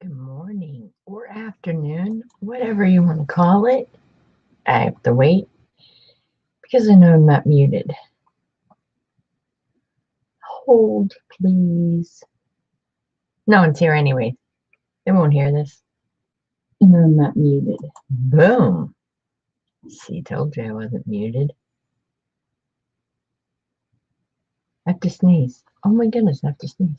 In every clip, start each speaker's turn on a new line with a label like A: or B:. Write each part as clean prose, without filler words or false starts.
A: Good morning or afternoon, whatever you want to call it. I have to wait because I know I'm not muted. Hold, please. No one's here anyway. They won't hear this. No, I'm not muted. Boom. See, told you I wasn't muted. I have to sneeze. Oh my goodness, I have to sneeze.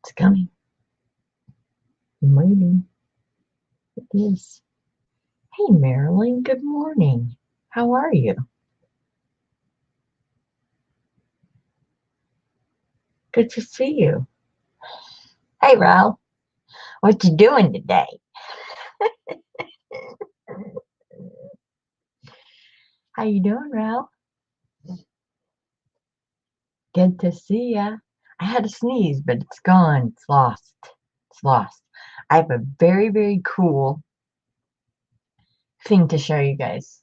A: It's coming. I'm waiting. It is. Hey, Marilyn, good morning. How are you? Good to see you. Hey, Ral. What you doing today? How you doing, Ral? Good to see ya. I had a sneeze, but it's gone. It's lost. It's lost. I have a very, very cool thing to show you guys.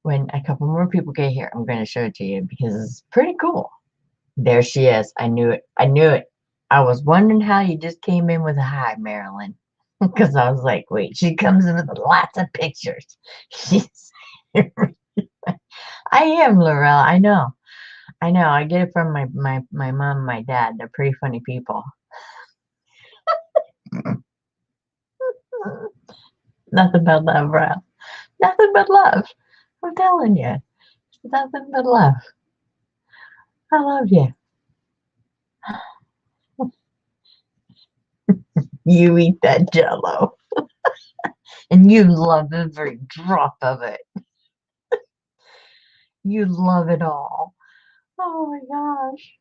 A: When a couple more people get here, I'm going to show it to you because it's pretty cool. There she is. I knew it. I knew it. I was wondering how you just came in with a hi, Marilyn. Because I was like, wait, she comes in with lots of pictures. She's I am, Laurel. I know. I know. I get it from my mom and my dad. They're pretty funny people. Nothing but love, Ralph. Nothing but love. I'm telling you. Nothing but love. I love you. You eat that jello. And you love every drop of it. You love it all. Oh my gosh.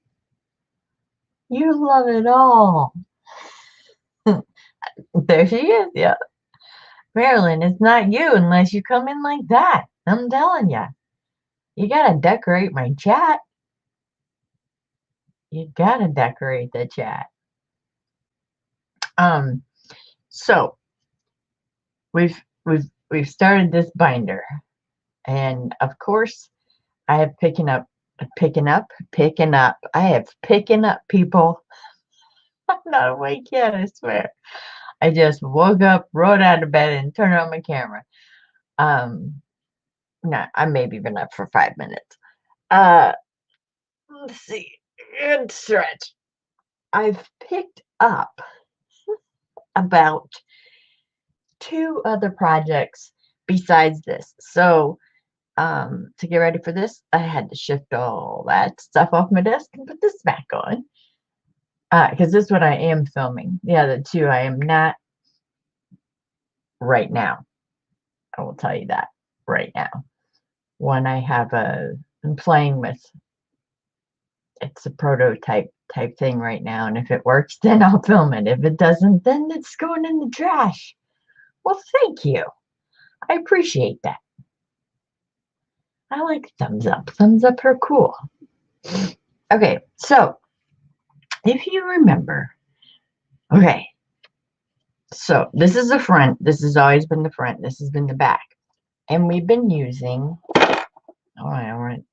A: You love it all. There she is, yeah. Marilyn, it's not you unless you come in like that. I'm telling you. You gotta decorate my chat. You gotta decorate the chat. Um, so we've started this binder. And of course, I have picking up. I have picking up, people. I'm not awake yet, I swear. I just woke up, rolled out of bed, and turned on my camera. No, I maybe been up for 5 minutes. Uh, let's see. And stretch. I've picked up about 2 other projects besides this. So to get ready for this, I had to shift all that stuff off my desk and put this back on. Because this is what I am filming. The other 2 I am not right now. I will tell you that right now. One I have I'm playing with. It's a prototype type thing right now, and if it works, then I'll film it. If it doesn't, then it's going in the trash. Well, thank you. I appreciate that. I like thumbs up. Thumbs up are cool. Okay, so if you remember, okay, so this is the front. This has always been the front. This has been the back. And we've been using, oh, I don't want to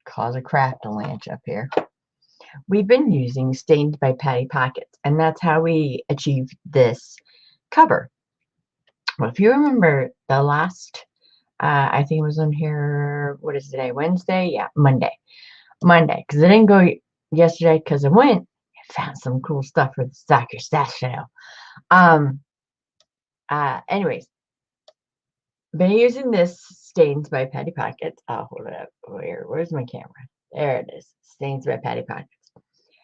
A: cause a craft avalanche up here. We've been using Stains by Patty Pockets, and that's how we achieved this cover. Well, if you remember the last, I think it was on here, what is today, Wednesday? Yeah, Monday, because I didn't go yesterday because I went and found some cool stuff for the Soccer Stash sale. Anyways, been using this Stains by Patty Pockets. Oh, hold it up. Where's my camera? There it is. Stains by Patty Pockets.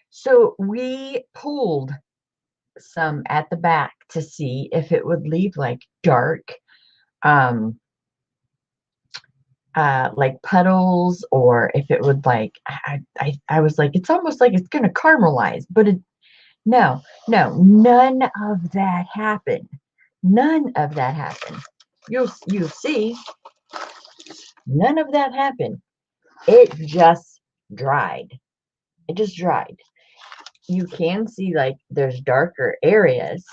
A: So we pulled some at the back to see if it would leave like dark, like puddles, or if it would like, I was like, it's almost like it's gonna caramelize, but no, none of that happened. None of that happened. You'll see, none of that happened. It just dried. It just dried. You can see like there's darker areas.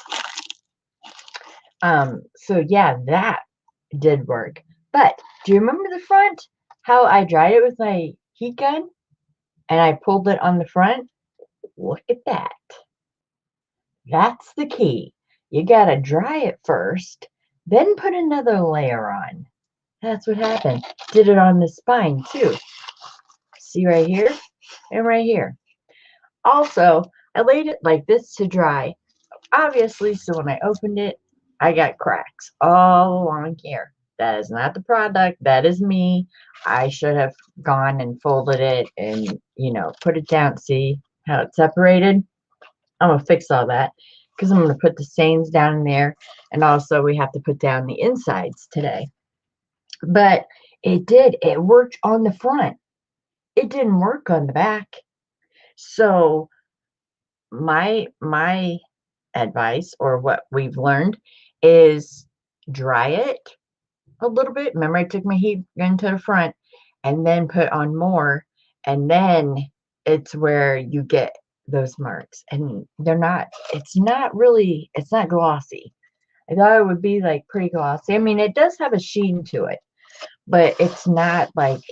A: So yeah, that did work. But do you remember the front? How I dried it with my heat gun and I pulled it on the front? Look at that. That's the key. You gotta dry it first, then put another layer on. That's what happened. Did it on the spine too. See right here and right here. Also, I laid it like this to dry, obviously, so when I opened it, I got cracks all along here. That is not the product. That is me. I should have gone and folded it and, put it down. See how it's separated? I'm going to fix all that because I'm going to put the stains down in there. And also we have to put down the insides today. But it did. It worked on the front. It didn't work on the back. So my advice, or what we've learned, is dry it a little bit. Remember, I took my heat gun to the front and then put on more, and then it's where you get those marks. And it's not glossy. I thought it would be like pretty glossy. I mean, it does have a sheen to it, but it's not like,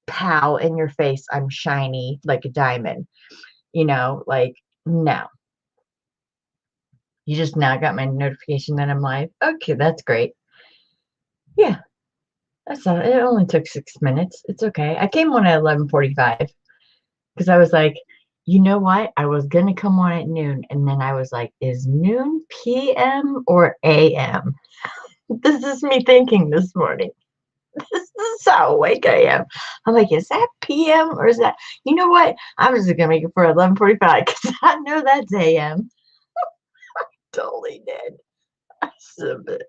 A: pow, in your face, I'm shiny like a diamond. Like, no. You just now got my notification that I'm live. Okay, that's great. Yeah, that's all. It only took 6 minutes. It's okay. I came on at 11:45 because I was like, you know what? I was gonna come on at noon, and then I was like, is noon p.m. or a.m.? This is me thinking this morning. This is how awake I am. I'm like, is that p.m. or is that? You know what? I'm just gonna make it for 11:45 because I know that's a.m. Totally did.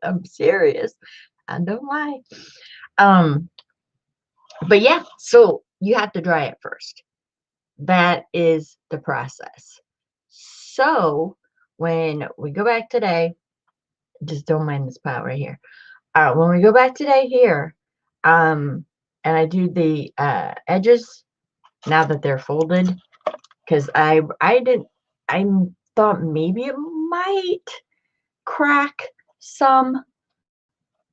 A: I'm serious. I don't lie. But yeah, so you have to dry it first. That is the process. So when we go back today, just don't mind this pile right here. When we go back today here, and I do the edges now that they're folded, because I thought maybe it might crack some,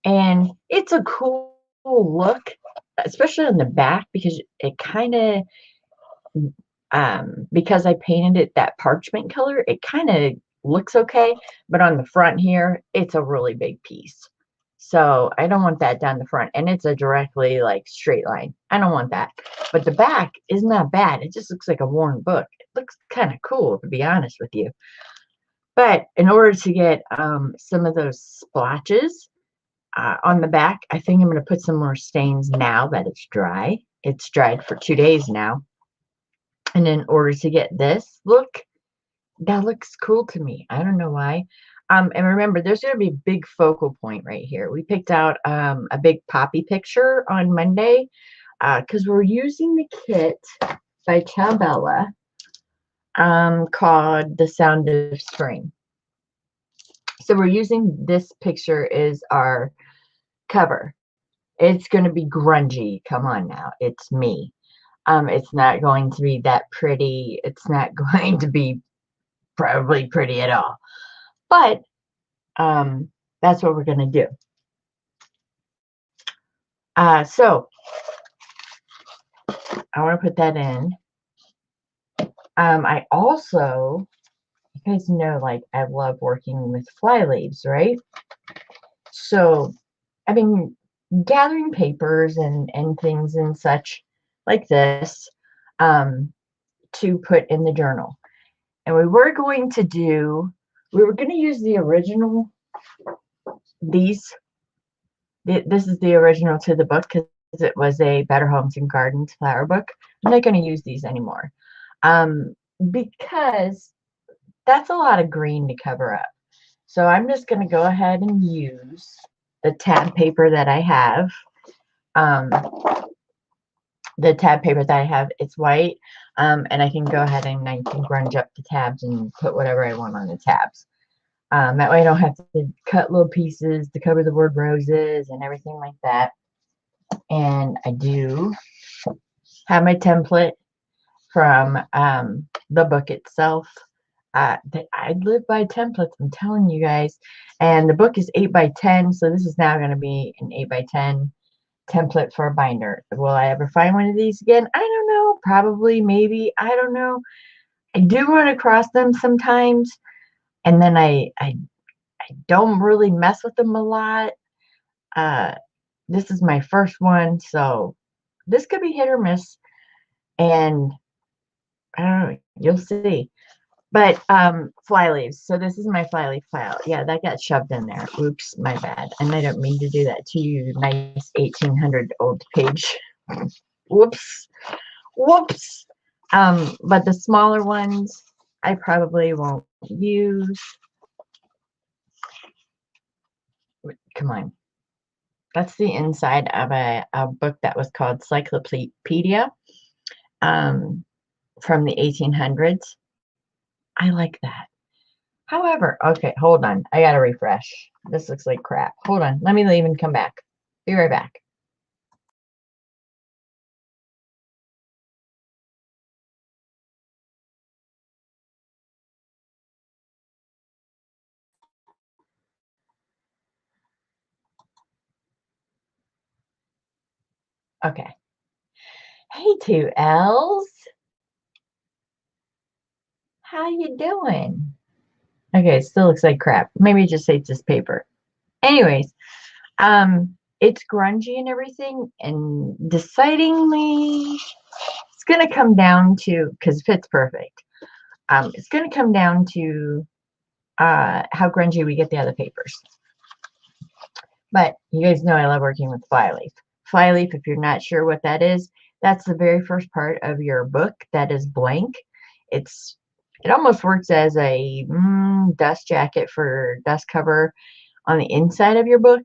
A: and it's a cool look, especially on the back, because it kind of because I painted it that parchment color, it kind of looks okay, but on the front here, it's a really big piece. So I don't want that down the front, and it's a directly like straight line. I don't want that. But the back is not bad. It just looks like a worn book. It looks kind of cool, to be honest with you. But in order to get some of those splotches on the back, I think I'm going to put some more stains now that it's dry. It's dried for 2 days now. And in order to get this look, that looks cool to me. I don't know why. And remember, there's going to be a big focal point right here. We picked out a big poppy picture on Monday because we're using the kit by Chabella called The Sound of Spring. So we're using this picture as our cover. It's going to be grungy. Come on now. It's me. It's not going to be that pretty. It's not going to be probably pretty at all. But that's what we're going to do. So I want to put that in. I also, you guys know, like, I love working with fly leaves, right? So I've been gathering papers and things and such like this to put in the journal. And we were going to use the original, this is the original to the book because it was a Better Homes and Gardens flower book. I'm not going to use these anymore because that's a lot of green to cover up. So I'm just going to go ahead and use the tab paper that I have. The tab paper that I have, it's white, and I can go ahead and I can grunge up the tabs and put whatever I want on the tabs. That way I don't have to cut little pieces to cover the word roses and everything like that. And I do have my template from the book itself. I live by templates, I'm telling you guys. And the book is 8x10, so this is now going to be an 8x10 template for a binder. Will I ever find one of these again? I don't know. Probably, maybe. I don't know. I do run across them sometimes, and then I don't really mess with them a lot. Uh, this is my first one, so this could be hit or miss, and I don't know, you'll see. But fly leaves. So this is my fly leaf pile. Yeah, that got shoved in there. Oops, my bad. And I don't mean to do that to you, nice 1800 old page. Whoops. Whoops. But the smaller ones I probably won't use. Come on. That's the inside of a book that was called Cyclopedia from the 1800s. I like that. However, okay, hold on. I gotta refresh. This looks like crap. Hold on. Let me leave and come back. Be right back. Okay. Hey, two L's. How you doing? Okay, it still looks like crap. Maybe it just hates this paper. Anyways, it's grungy and everything, and decidingly, it's gonna come down to because it fits perfect. It's gonna come down to how grungy we get the other papers. But you guys know I love working with flyleaf. Flyleaf, if you're not sure what that is, that's the very first part of your book that is blank. It almost works as a dust jacket for dust cover on the inside of your book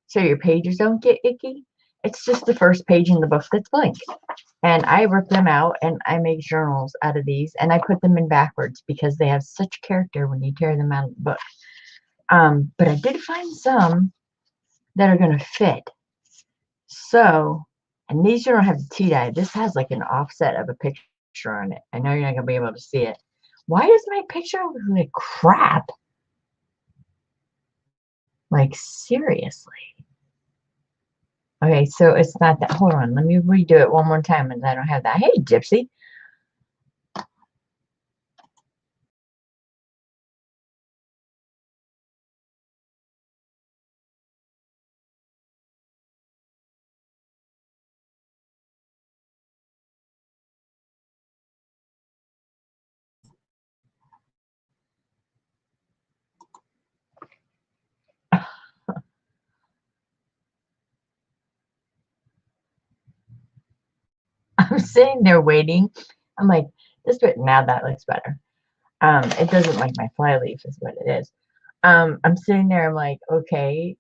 A: so your pages don't get icky. It's just the first page in the book that's blank. And I rip them out and I make journals out of these and I put them in backwards because they have such character when you tear them out of the book. But I did find some that are going to fit. So, and these don't have the tea-dye. This has like an offset of a picture on it. I know you're not going to be able to see it. Why does my picture look like crap? Like, seriously. Okay, so it's not that. Hold on. Let me redo it one more time and I don't have that. Hey, Gypsy. I'm sitting there waiting. I'm like, this bit, now that looks better. It doesn't like my fly leaf is what it is. I'm sitting there, I'm like, okay,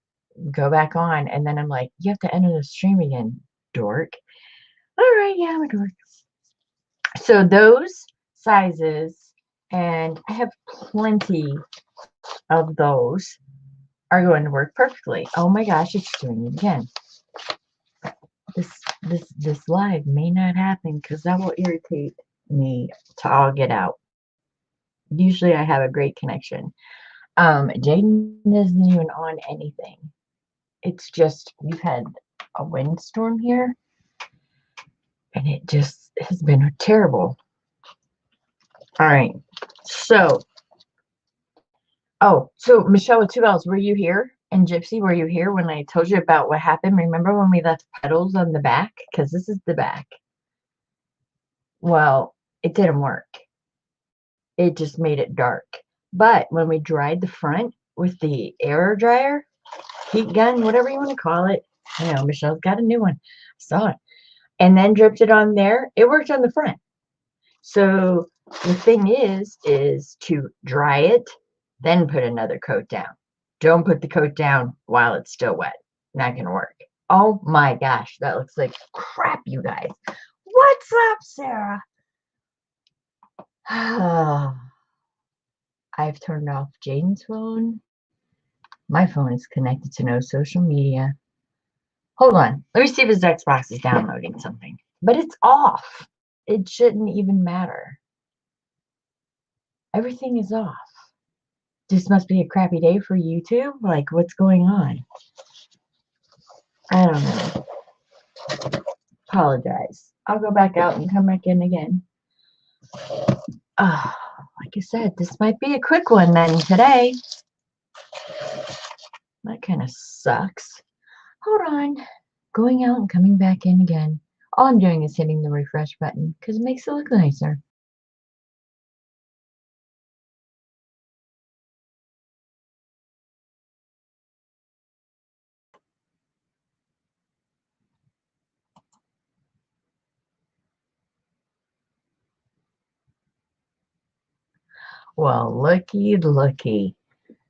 A: go back on. And then I'm like, you have to enter the stream again, dork. All right, yeah, I'm a dork. So those sizes, and I have plenty of those, are going to work perfectly. Oh my gosh, it's doing it again. This live may not happen because that will irritate me to all get out. Usually I have a great connection. Jaden isn't even on anything. It's just we've had a windstorm here and it just has been terrible. All right. So, so Michelle with two L's, were you here? And Gypsy, were you here when I told you about what happened? Remember when we left petals on the back? Because this is the back. Well, it didn't work. It just made it dark. But when we dried the front with the air dryer, heat gun, whatever you want to call it, I know Michelle's got a new one. I saw it. And then dripped it on there. It worked on the front. So the thing is to dry it, then put another coat down. Don't put the coat down while it's still wet. Not gonna work. Oh my gosh, that looks like crap, you guys. What's up, Sarah? I've turned off Jaden's phone. My phone is connected to no social media. Hold on. Let me see if his Xbox is downloading something. But it's off. It shouldn't even matter. Everything is off. This must be a crappy day for YouTube. Like, what's going on? I don't know. Apologize. I'll go back out and come back in again. Like I said, this might be a quick one then today. That kind of sucks. Hold on. Going out and coming back in again. All I'm doing is hitting the refresh button because it makes it look nicer. Well, looky.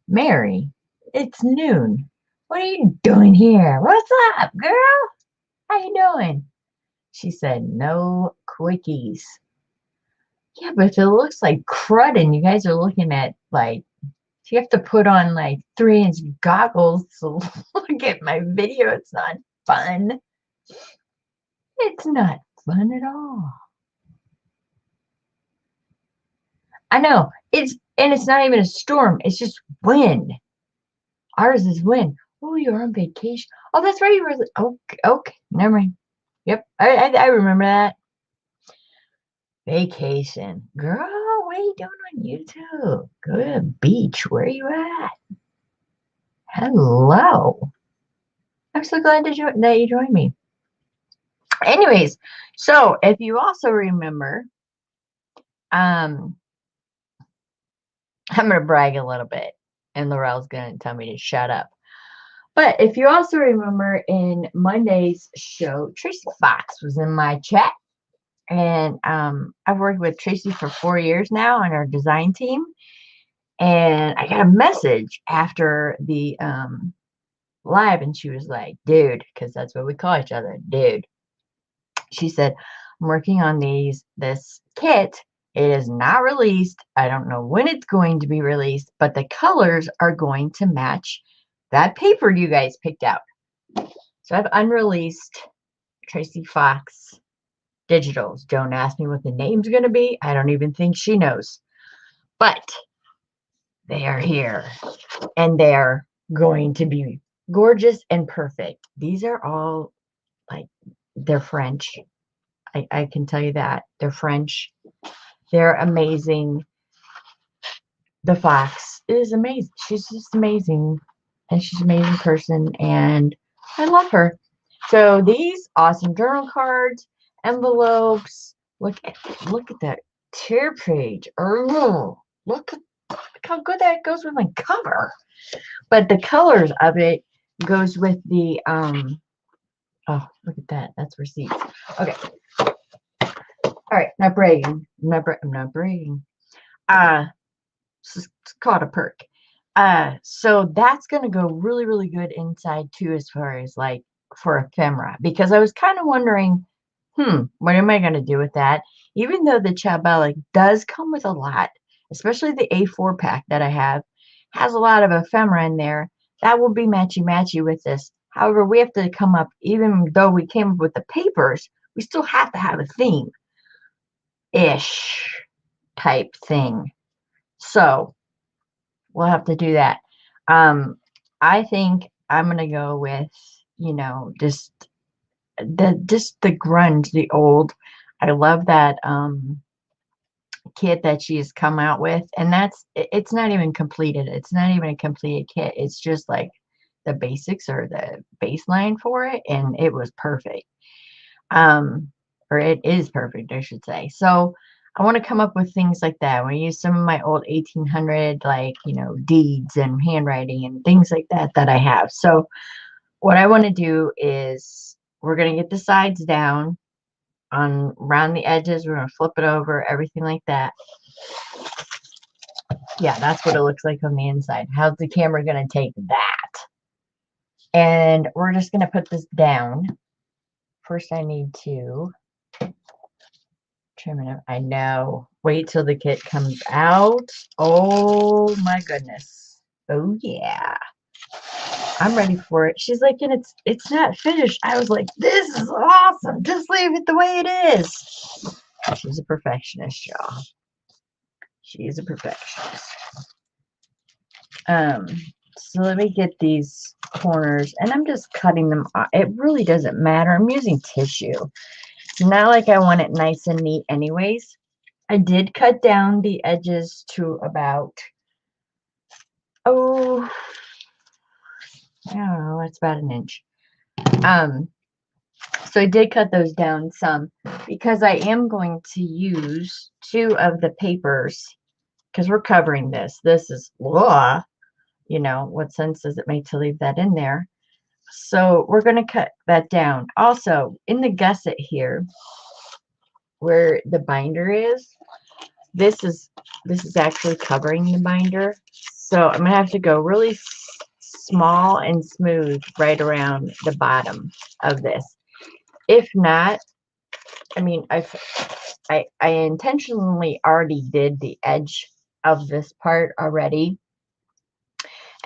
A: Mary, it's noon. What are you doing here? What's up, girl? How you doing? She said, no quickies. Yeah, but if it looks like crud and you guys are looking at like, you have to put on like 3-inch goggles to look at my video. It's not fun. It's not fun at all. I know. It's not even a storm. It's just wind. Ours is wind. Oh, you're on vacation. Oh, that's right. You were. Okay. Never mind. Yep. I remember that. Vacation. Girl, what are you doing on YouTube? Go to the beach. Where are you at? Hello. I'm so glad that you joined me. Anyways, so if you also remember, I'm going to brag a little bit, and Laurel's going to tell me to shut up. But if you also remember in Monday's show, Tracy Fox was in my chat. And I've worked with Tracy for 4 years now on our design team. And I got a message after the live, and she was like, dude, because that's what we call each other, dude. She said, I'm working on this kit. It is not released. I don't know when it's going to be released, but the colors are going to match that paper you guys picked out. So I've unreleased Tracy Fox digitals. Don't ask me what the name's going to be. I don't even think she knows. But they are here, and they're going to be gorgeous and perfect. These are all like, they're French. I can tell you that. They're French. They're amazing. The Fox is amazing. She's just amazing. And she's an amazing person. And I love her. So these awesome journal cards, envelopes. Look at that tear page. Oh, look how good that goes with my cover. But the colors of it goes with the oh, look at that. That's receipts. Okay. All right, not bragging. I'm not bragging. It's called a perk. So that's gonna go really, really good inside too, as far as like for ephemera, because I was kind of wondering, what am I gonna do with that? Even though the Chabella does come with a lot, especially the A4 pack that I have, has a lot of ephemera in there. That will be matchy with this. However, we have to come up, even though we came up with the papers, we still have to have a theme-ish type thing. So we'll have to do that. I think I'm gonna go with, just the grunge, the old. I love that kit that she's come out with, and it's not even completed. It's not even a completed kit. It's just like the basics or the baseline for it, and it was perfect. Or it is perfect, I should say. So I want to come up with things like that. I want to use some of my old 1800 deeds and handwriting and things like that I have. So what I want to do is we're going to get the sides down around the edges. We're going to flip it over, everything like that. Yeah, that's what it looks like on the inside. How's the camera going to take that? And we're just going to put this down. First, I need to trim it up. I know. Wait till the kit comes out. Oh my goodness. Oh yeah. I'm ready for it. She's like, and it's not finished. I was like, this is awesome. Just leave it the way it is. She's a perfectionist, y'all. She is a perfectionist. So let me get these corners, and I'm just cutting them off. It really doesn't matter. I'm using tissue. It's not like I want it nice and neat anyways. I did cut down the edges to about, oh, I don't know, it's about an inch. So I did cut those down some because I am going to use 2 of the papers because we're covering this. This is law, you know, what sense does it make to leave that in there? So we're going to cut that down. Also, in the gusset here, where the binder is, this is actually covering the binder. So I'm going to have to go really small and smooth right around the bottom of this. If not, I mean, I intentionally already did the edge of this part already.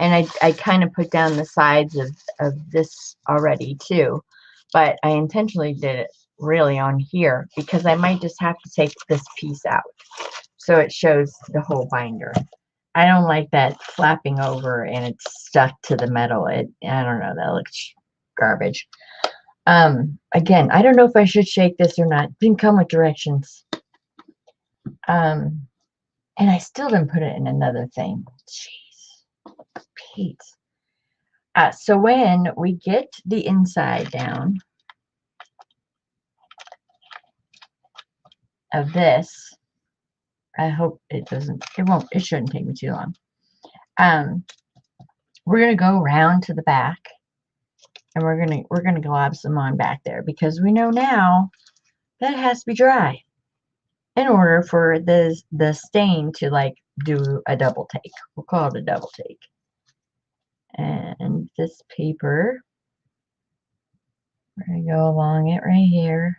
A: And I kind of put down the sides of this already too. But I intentionally did it really on here because I might just have to take this piece out so it shows the whole binder. I don't like that flapping over and it's stuck to the metal. I don't know, that looks garbage. Again, I don't know if I should shake this or not. Didn't come with directions. And I still didn't put it in another thing. Jeez, Pete. So when we get the inside down of this, I hope it doesn't, it shouldn't take me too long. We're gonna go around to the back and we're gonna glob some on back there because we know now that it has to be dry in order for the stain to like do a double take. We'll call it a double take. And this paper, we're gonna go along it right here.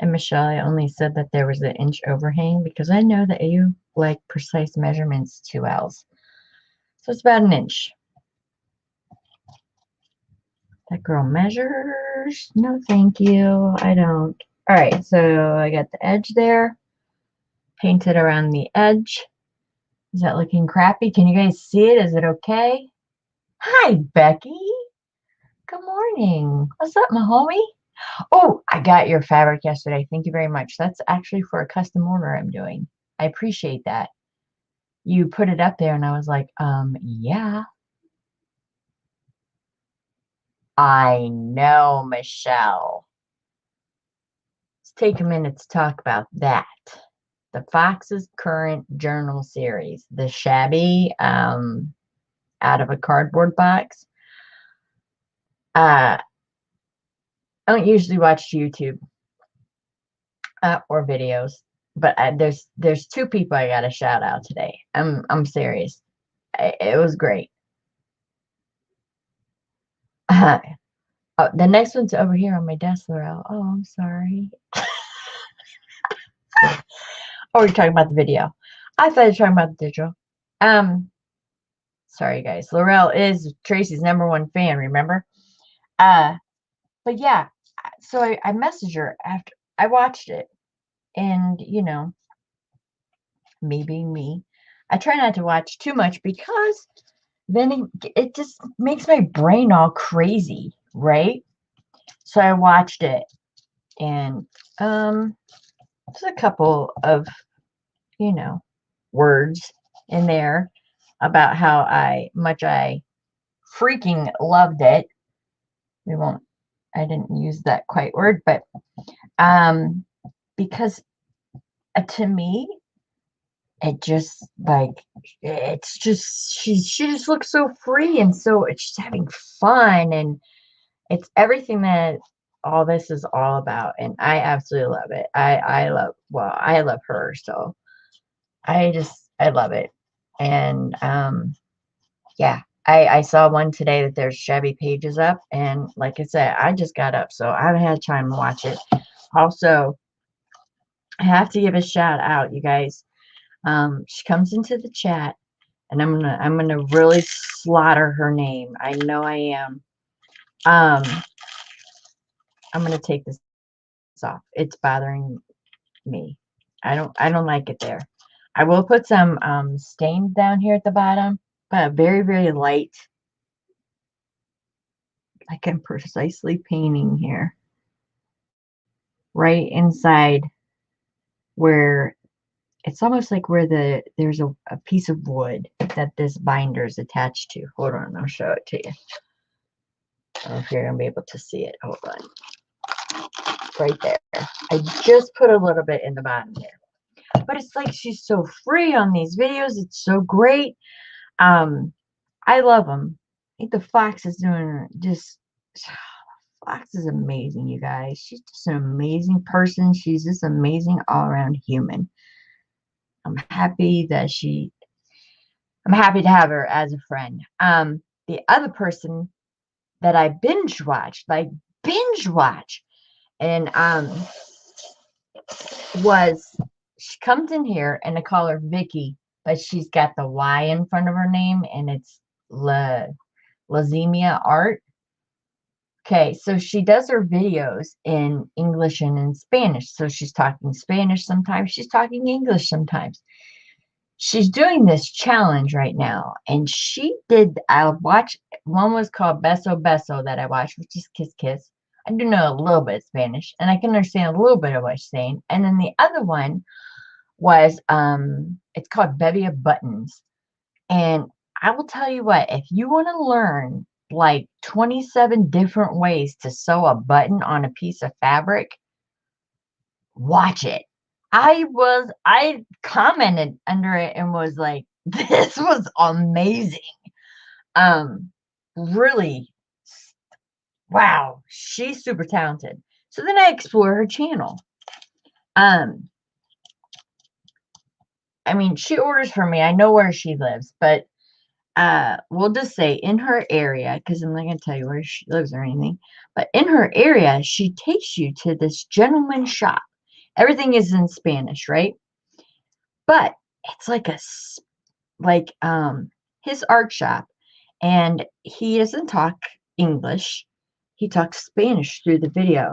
A: And Michelle, I only said that there was an inch overhang because I know that you like precise measurements, 2 L's. So it's about an inch. That girl measures. No, thank you. I don't. All right, so I got the edge there. Painted around the edge. Is that looking crappy? Can you guys see it? Is it okay? Hi, Becky. Good morning. What's up, my homie? Oh, I got your fabric yesterday. Thank you very much. That's actually for a custom order I'm doing. I appreciate that. You put it up there and I was like, yeah. I know, Michelle. Let's take a minute to talk about that. The Fox's Current Journal series, the shabby, out of a cardboard box. I don't usually watch YouTube or videos, but there's 2 people I got to shout out today. I'm serious. It was great. Oh, the next one's over here on my desk, Laurel. Oh, I'm sorry. Oh, we're talking about the video. I thought you were talking about the digital. Sorry guys. Laurel is Tracy's #1 fan, remember? But yeah, so I messaged her after I watched it, and you know, me being me, I try not to watch too much because then it just makes my brain all crazy, right? So I watched it, and there's a couple of, you know, words in there about how much I freaking loved it. I didn't use that quite word, but because to me it just like it's just she just looks so free and so it's just having fun, and it's everything that all this is all about, and I absolutely love it. I love her, so I love it. And yeah, I saw one today that there's shabby pages up, and like I said, I just got up, so I haven't had time to watch it. Also, I have to give a shout out, you guys. She comes into the chat, and I'm gonna really slaughter her name. I know I am. I'm gonna take this off. It's bothering me. I don't like it there. I will put some stains down here at the bottom, but very, very light. Like I'm precisely painting here. right inside where it's almost like where there's a piece of wood that this binder is attached to. Hold on, I'll show it to you. I don't know if you're going to be able to see it. Hold on. Right there. I just put a little bit in the bottom there. But it's like she's so free on these videos. It's so great. I love them. I think the Fox is doing just... Fox is amazing, you guys. She's just an amazing person. She's just amazing all-around human. I'm happy to have her as a friend. The other person that I binge watch, and she comes in here and I call her Vicky, but she's got the Y in front of her name, and it's Lazemia Art. Okay, so she does her videos in English and in Spanish. So she's talking Spanish sometimes, she's talking English sometimes. She's doing this challenge right now, and I watched, one was called Beso Beso that I watched, which is kiss kiss. I do know a little bit of Spanish, and I can understand a little bit of what she's saying. And then the other one was, it's called Bevy of Buttons. And I will tell you what, if you want to learn like 27 different ways to sew a button on a piece of fabric, watch it. I commented under it and was like, this was amazing. Really, wow, she's super talented. So then I explore her channel. I mean, she orders for me. I know where she lives, but we'll just say in her area, because I'm not going to tell you where she lives or anything, but in her area, she takes you to this gentleman's shop. Everything is in Spanish, right? But it's like his art shop, and he doesn't talk English. He talks Spanish through the video.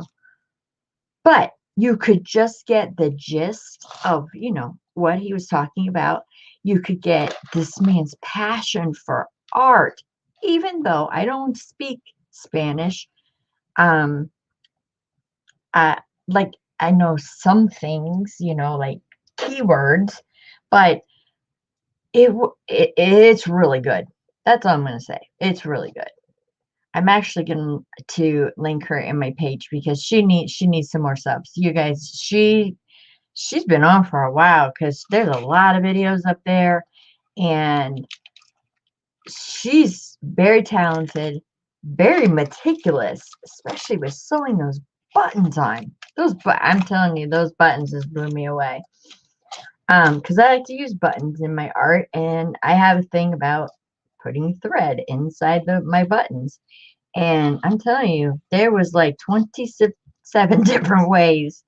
A: But you could just get the gist of, what he was talking about. You could get this man's passion for art, even though I don't speak Spanish. I know some things, like keywords, but it's really good. That's all I'm going to say. It's really good. I'm actually going to link her in my page because she needs some more subs. You guys, she's been on for a while because there's a lot of videos up there, and she's very talented, very meticulous, especially with sewing those buttons on. I'm telling you, those buttons just blew me away. Because I like to use buttons in my art, and I have a thing about putting thread inside my buttons. And I'm telling you, there was like 27 different ways.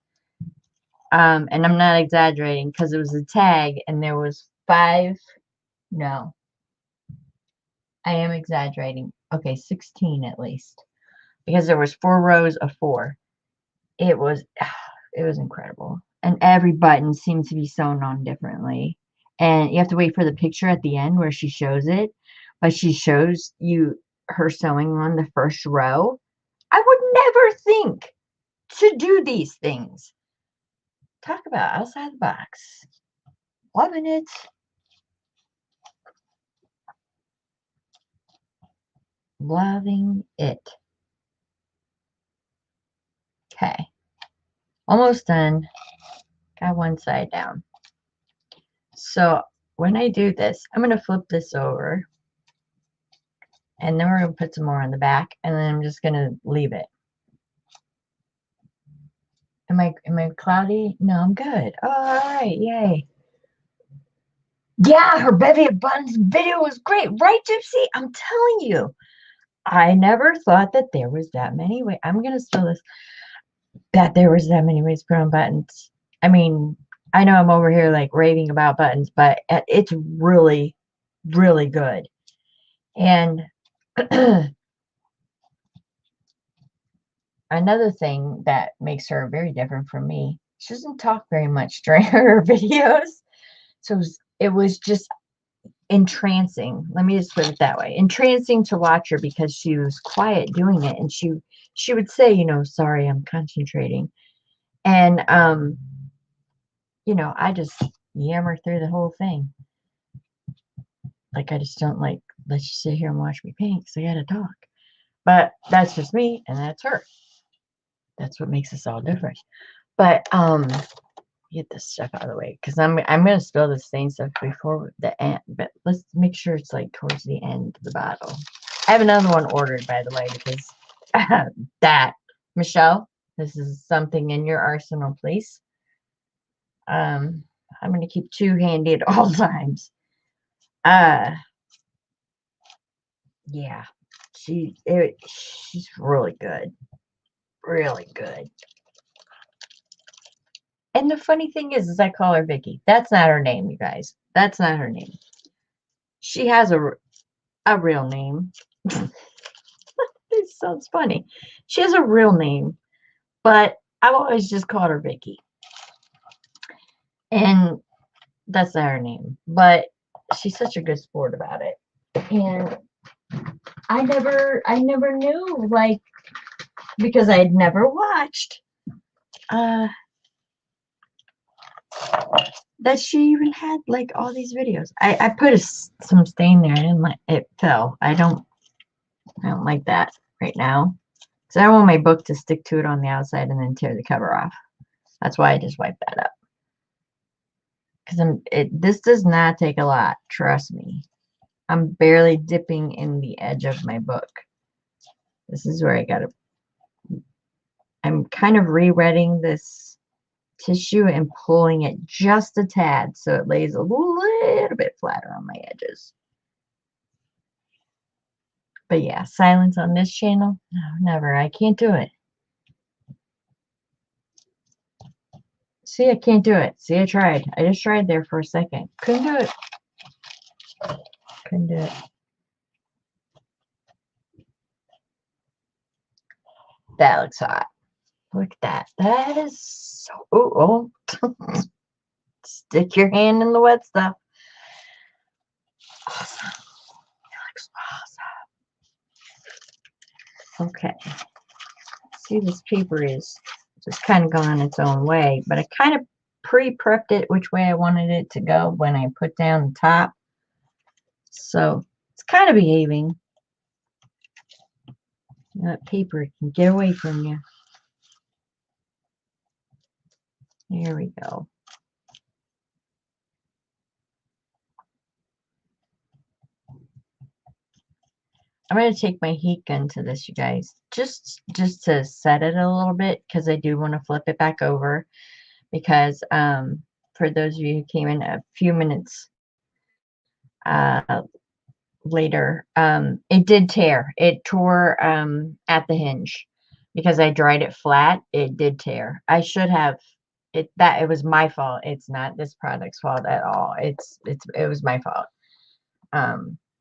A: And I'm not exaggerating, because it was a tag and there was 5. No, I am exaggerating. Okay, 16 at least, because there was 4 rows of 4. It was incredible. And every button seemed to be sewn on differently. And you have to wait for the picture at the end where she shows it. But she shows you her sewing on the first row. I would never think to do these things. Talk about outside the box. Loving it. Loving it. Okay. Almost done. Got one side down. So when I do this, I'm going to flip this over. And then we're going to put some more on the back. And then I'm just going to leave it. Am I cloudy? No, I'm good. Oh, all right. Yay. Yeah, her Bevy of Buttons video was great. Right, Gypsy? I'm telling you. I never thought that there was that many ways. I'm going to spill this. That there was that many ways to put on buttons. I mean, I know I'm over here like raving about buttons, but it's really, really good. And another thing that makes her very different from me, she doesn't talk very much during her videos. So it was just entrancing. Let me just put it that way. Entrancing to watch her, because she was quiet doing it. And she would say, sorry, I'm concentrating. And you know, I just yammer through the whole thing. Like, I just don't like, let's just sit here and watch me paint because I gotta talk. But that's just me and that's her. That's what makes us all different. But get this stuff out of the way because I'm gonna spill this stain stuff before the end, but let's make sure it's like towards the end of the bottle. I have another one ordered, by the way, because that, Michelle, this is something in your arsenal, please. I'm gonna keep two handy at all times. Yeah, she's really good, really good. And the funny thing is I call her Vicky. That's not her name, you guys. That's not her name. She has a real name. This sounds funny. She has a real name, but I've always just called her Vicky. And that's not her name. But she's such a good sport about it. And I never knew, like, because I had never watched that she even had like all these videos. I put some stain there. I didn't like it fell. I don't like that right now. So I don't want my book to stick to it on the outside and then tear the cover off. That's why I just wiped that up. Because this does not take a lot, trust me. I'm barely dipping in the edge of my book. This is where I'm kind of re-wetting this tissue and pulling it just a tad so it lays a little bit flatter on my edges. But yeah, silence on this channel? No, never. I can't do it. See, I can't do it. See, I tried. I just tried there for a second. Couldn't do it. Couldn't do it. That looks hot. Look at that. That is so... Oh. Stick your hand in the wet stuff. Awesome. That looks awesome. Okay. See, this paper is just kind of gone its own way, but I kind of pre-prepped it which way I wanted it to go when I put down the top. So it's kind of behaving. That paper can get away from you. There we go. I'm going to take my heat gun to this, you guys, just to set it a little bit, because I do want to flip it back over, because for those of you who came in a few minutes later, it did tear. It tore at the hinge because I dried it flat. It did tear. I should have it was my fault. It's not this product's fault at all. It was my fault.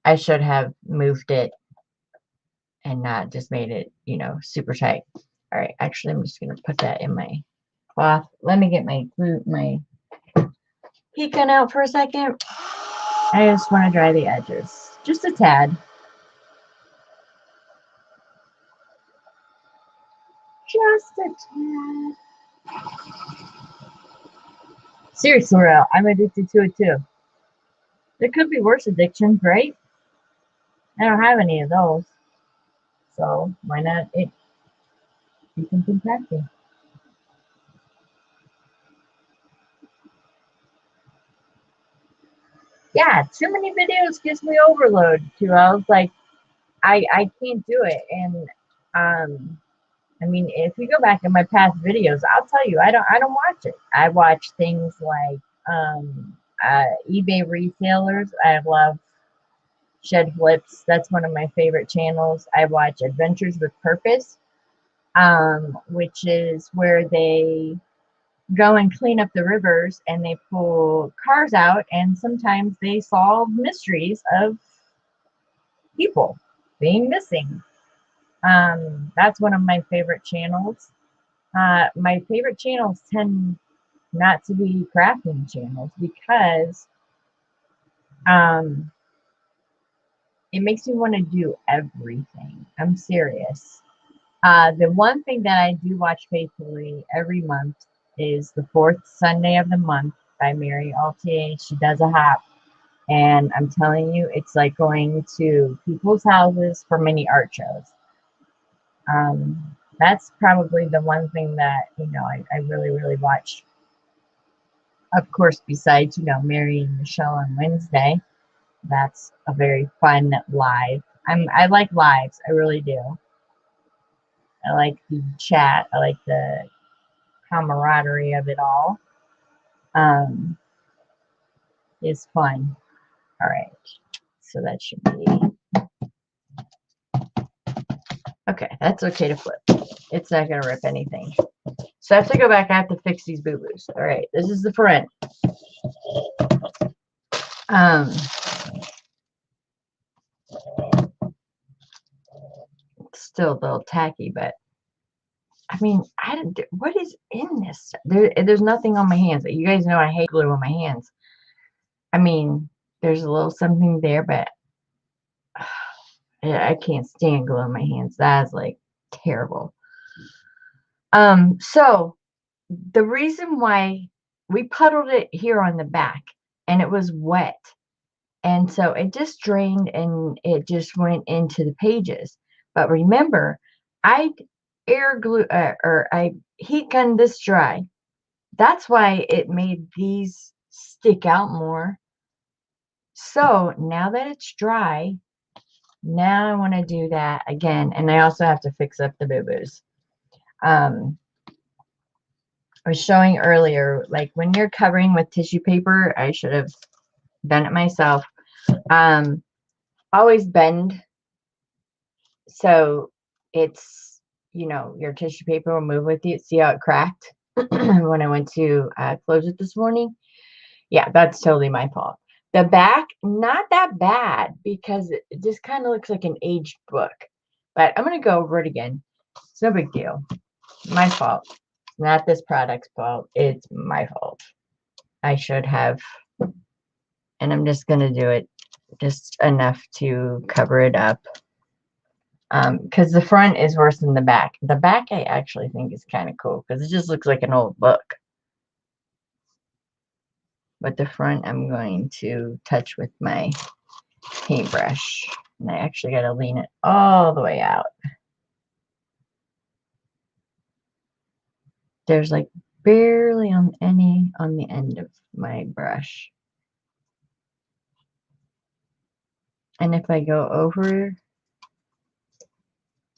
A: I should have moved it and not just made it, you know, super tight. All right, actually, I'm just gonna put that in my cloth. Let me get my heat gun out for a second. I just want to dry the edges, just a tad. Just a tad. Seriously, Laurel, I'm addicted to it too. There could be worse addictions, right? I don't have any of those. So why not it be something practical? Yeah, too many videos gives me overload too. I was like, I can't do it. And I mean, if you go back in my past videos, I'll tell you, I don't watch it. I watch things like eBay resellers. I love Shed Flips. That's one of my favorite channels. I watch Adventures with Purpose, which is where they go and clean up the rivers and they pull cars out, and sometimes they solve mysteries of people being missing. That's one of my favorite channels. My favorite channels tend not to be crafting channels because it makes me want to do everything. I'm serious. The one thing that I do watch faithfully every month is the fourth Sunday of the month by Mary Altier. She does a hop. And I'm telling you, it's like going to people's houses for mini art shows. That's probably the one thing that, I really, really watch. Of course, besides, Mary and Michelle on Wednesday. That's a very fun live. I like lives. I really do. I like the chat. I like the camaraderie of it all. It's fun. All right. So that should be okay. That's okay to flip. It's not gonna rip anything. So I have to go back. I have to fix these boo-boos. All right. This is the front. It's still a little tacky, but I mean, what is in this? There's nothing on my hands. You guys know I hate glue on my hands. I mean, there's a little something there, but I can't stand glue on my hands. That is like terrible. So the reason why we puddled it here on the back and it was wet. And so it just drained and it just went into the pages. But remember, I air glue or I heat gunned this dry. That's why it made these stick out more. So now that it's dry, now I want to do that again. And I also have to fix up the boo-boos. I was showing earlier, like when you're covering with tissue paper, I should have done it myself. Always bend. So it's, your tissue paper will move with you. See how it cracked when I went to close it this morning? Yeah, that's totally my fault. The back, not that bad because it just kind of looks like an aged book. But I'm going to go over it again. It's no big deal. My fault. Not this product's fault. It's my fault. I should have. And I'm just going to do it just enough to cover it up. Because the front is worse than the back. The back I actually think is kind of cool because it just looks like an old book. But the front I'm going to touch with my paintbrush. And I actually got to lean it all the way out. There's like barely on the end of my brush. And if I go over,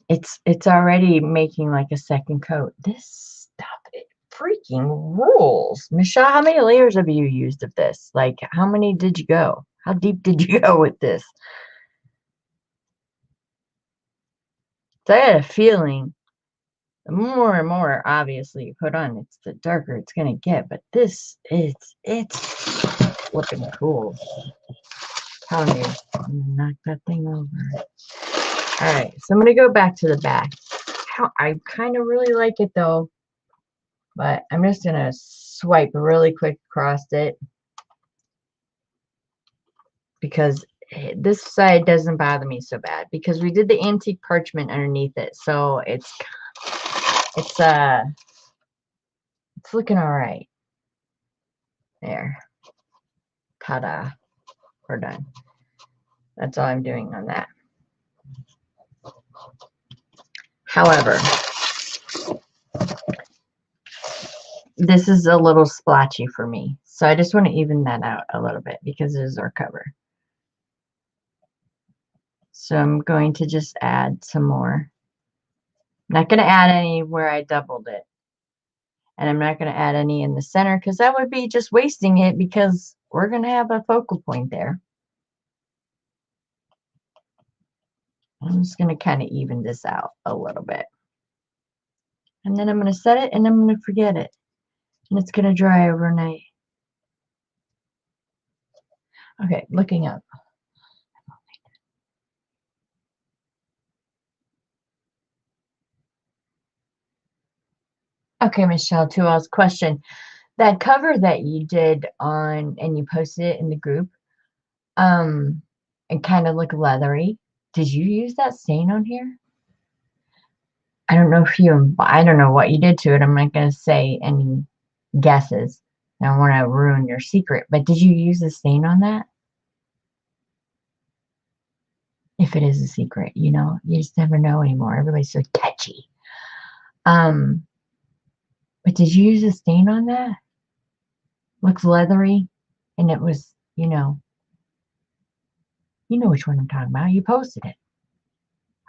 A: it's already making like a second coat. This stuff, it freaking rules. Michelle, how many layers have you used of this? Like, how many did you go? How deep did you go with this? So I had a feeling the more and more obviously you put on, it's the darker it's gonna get. But this it's flipping cool. Telling you, I'm gonna knock that thing over. All right, so I'm gonna go back to the back. I kind of really like it though, but I'm just gonna swipe really quick across it because this side doesn't bother me so bad because we did the antique parchment underneath it, so it's looking all right. There, ta-da, we're done. That's all I'm doing on that. However, this is a little splotchy for me, so I just want to even that out a little bit because it is our cover. So I'm going to just add some more. I'm not going to add any where I doubled it. And I'm not going to add any in the center because that would be just wasting it because we're going to have a focal point there. I'm just going to kind of even this out a little bit. And then I'm going to set it and I'm going to forget it. And it's going to dry overnight. Okay, looking up. Okay, Michelle, to All's question. That cover that you did on, and you posted it in the group, it kind of looked leathery. Did you use that stain on here? I don't know what you did to it. I'm not going to say any guesses. I don't want to ruin your secret, but did you use the stain on that? If it is a secret, you know, you just never know anymore. Everybody's so touchy. But did you use a stain on that? Looks leathery, and it was, you know which one I'm talking about. You posted it.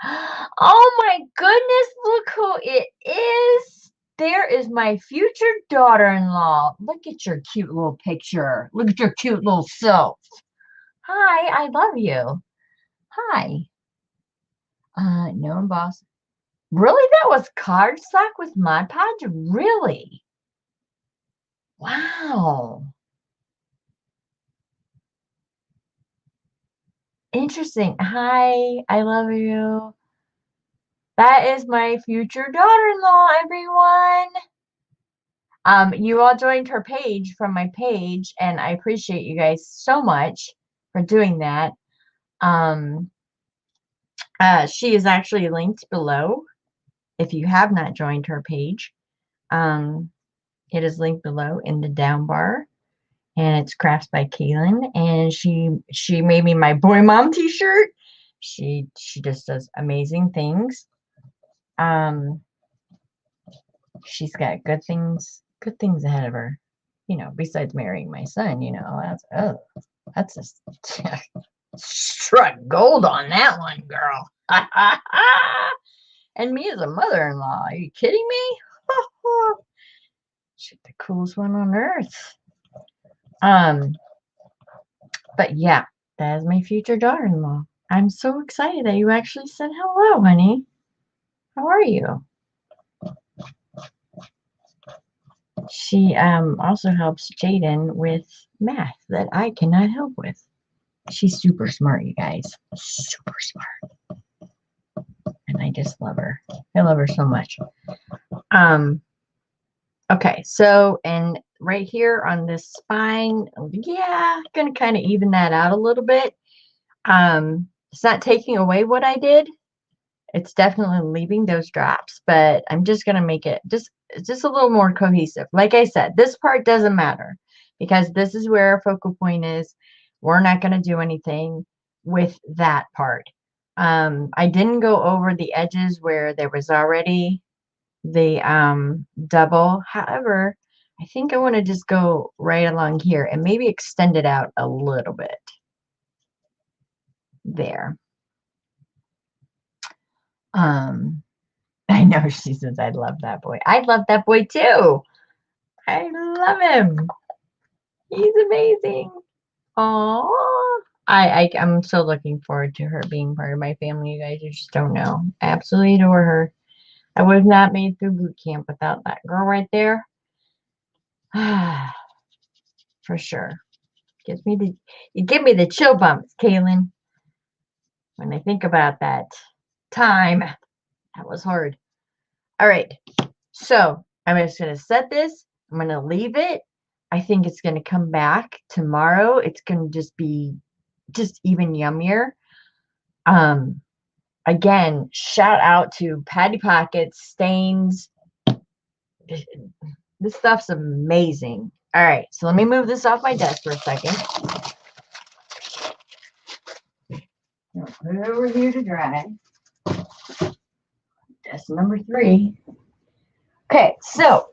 A: Oh my goodness, look who it is. There is my future daughter-in-law. Look at your cute little picture. Look at your cute little self. Hi, I love you. Hi. No emboss. Really? That was cardstock with Mod Podge? Really? Wow. Interesting. Hi, I love you. That is my future daughter-in-law, everyone. You all joined her page from my page, and I appreciate you guys so much for doing that. She is actually linked below if you have not joined her page. It is linked below in the down bar, and it's Crafts by Kaylin, and she made me my boy mom t-shirt. She just does amazing things. She's got good things ahead of her, besides marrying my son. That's just struck gold on that one, girl. And me as a mother-in-law, are you kidding me? She's the coolest one on earth. But yeah, that is my future daughter-in-law. I'm so excited that you actually said hello, honey. How are you? She also helps Jaden with math that I cannot help with. She's super smart, you guys. Super smart. And I just love her. I love her so much. Okay, so, and right here on this spine, yeah, gonna kind of even that out a little bit. It's not taking away what I did. It's definitely leaving those drops, but I'm just gonna make it just a little more cohesive. Like I said, this part doesn't matter because this is where our focal point is. We're not gonna do anything with that part. I didn't go over the edges where there was already the double. However, I think I want to just go right along here and maybe extend it out a little bit. There. I know she says I love that boy. I love that boy too. I love him. He's amazing. Oh, I'm so looking forward to her being part of my family. You guys, you just don't know. I absolutely adore her. I would have not made through boot camp without that girl right there. For sure. You give me the chill bumps, Kaylin. When I think about that time, that was hard. All right. So I'm just going to set this. I'm going to leave it. I think it's going to come back tomorrow. It's going to just be even yummier. Again, shout out to Patty Pockets, Stains. This stuff's amazing. All right, so let me move this off my desk for a second. I'll put it over here to dry. Desk number 3. Okay, so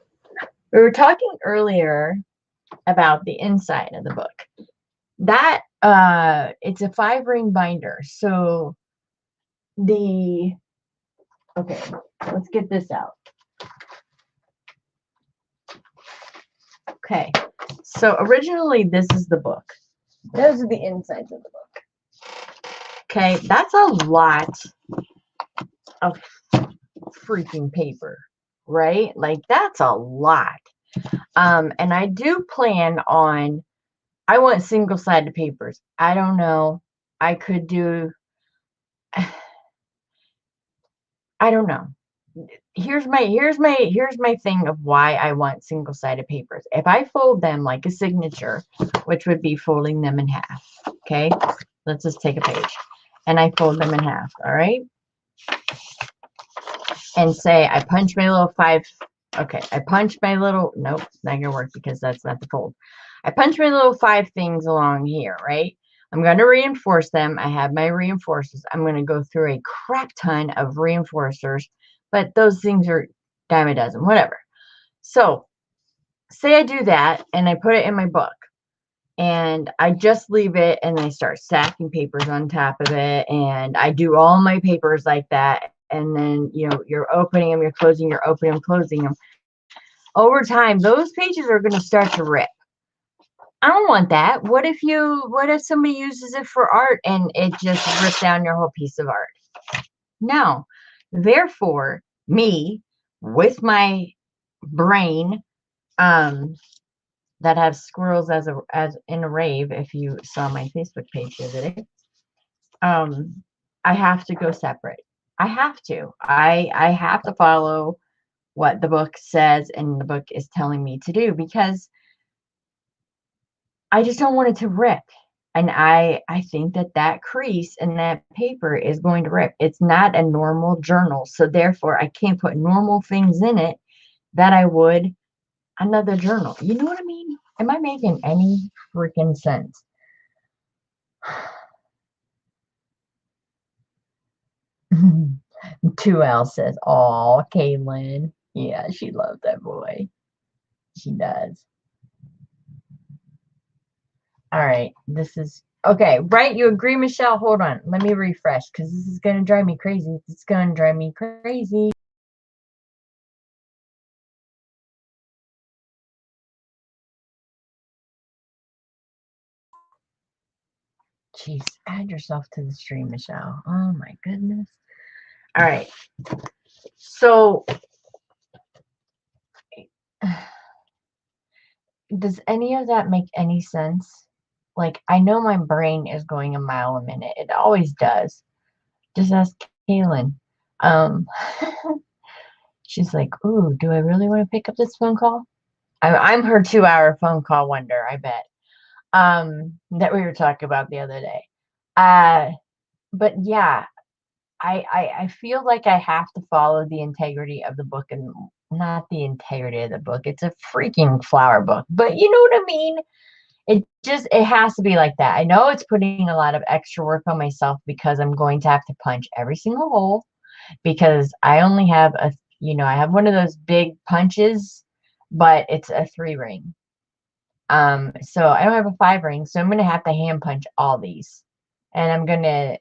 A: we were talking earlier about the inside of the book. That it's a 5-ring binder. So okay, let's get this out. Okay, so originally this is the book. Those are the insides of the book. Okay, that's a lot of freaking paper, right? Like that's a lot. And I do plan on, I want single-sided papers. I don't know. I could do, I don't know. Here's my thing of why I want single-sided papers. If I fold them like a signature, which would be folding them in half. Okay, let's just take a page and I fold them in half. All right, and say I punch my little Okay, I punched my little, nope, it's not gonna work because that's not the fold. I punched my little 5 things along here, right? I'm going to reinforce them. I have my reinforcers. I'm going to go through a crap ton of reinforcers, but those things are dime a dozen, whatever. So say I do that and I put it in my book and I just leave it and I start stacking papers on top of it and I do all my papers like that. And then, you know, you're opening them, you're closing, you're opening them, closing them. Over time, those pages are going to start to rip. I don't want that. What if somebody uses it for art and it just rips down your whole piece of art? No. Therefore, me with my brain, that has squirrels as in a rave, if you saw my Facebook page the other day, I have to go separate. I have to. I have to follow what the book says and the book is telling me to do because I just don't want it to rip. And I think that crease in that paper is going to rip. It's not a normal journal. So therefore, I can't put normal things in it that I would another journal. You know what I mean? Am I making any freaking sense? 2L says, "Oh, Caitlin. Yeah, she loves that boy. She does." All right, this is okay, right? You agree, Michelle? Hold on. Let me refresh because this is going to drive me crazy. It's going to drive me crazy. Jeez, add yourself to the stream, Michelle. Oh my goodness. All right. So, does any of that make any sense? Like, I know my brain is going a mile a minute. It always does. Just ask Kaylin. Um, she's like, "Ooh, do I really want to pick up this phone call?" I'm her 2-hour phone call wonder, I bet. That we were talking about the other day. Uh, but yeah, I feel like I have to follow the integrity of the book and not the integrity of the book. It's a freaking flower book, but you know what I mean? It has to be like that. I know it's putting a lot of extra work on myself because I'm going to have to punch every single hole because I only have I have one of those big punches, but it's a 3 ring. So I don't have a 5 ring, so I'm gonna have to hand punch all these. And I'm gonna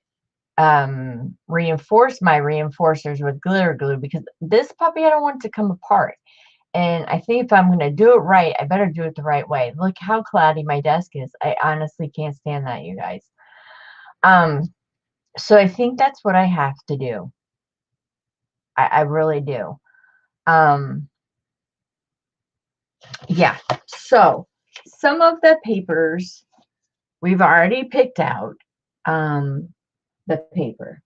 A: reinforce my reinforcers with glitter glue because this puppy I don't want it to come apart. And I think if I'm gonna do it right, I better do it the right way. Look how cloudy my desk is. I honestly can't stand that, you guys. So I think that's what I have to do. I really do. Yeah. So some of the papers we've already picked out. The paper,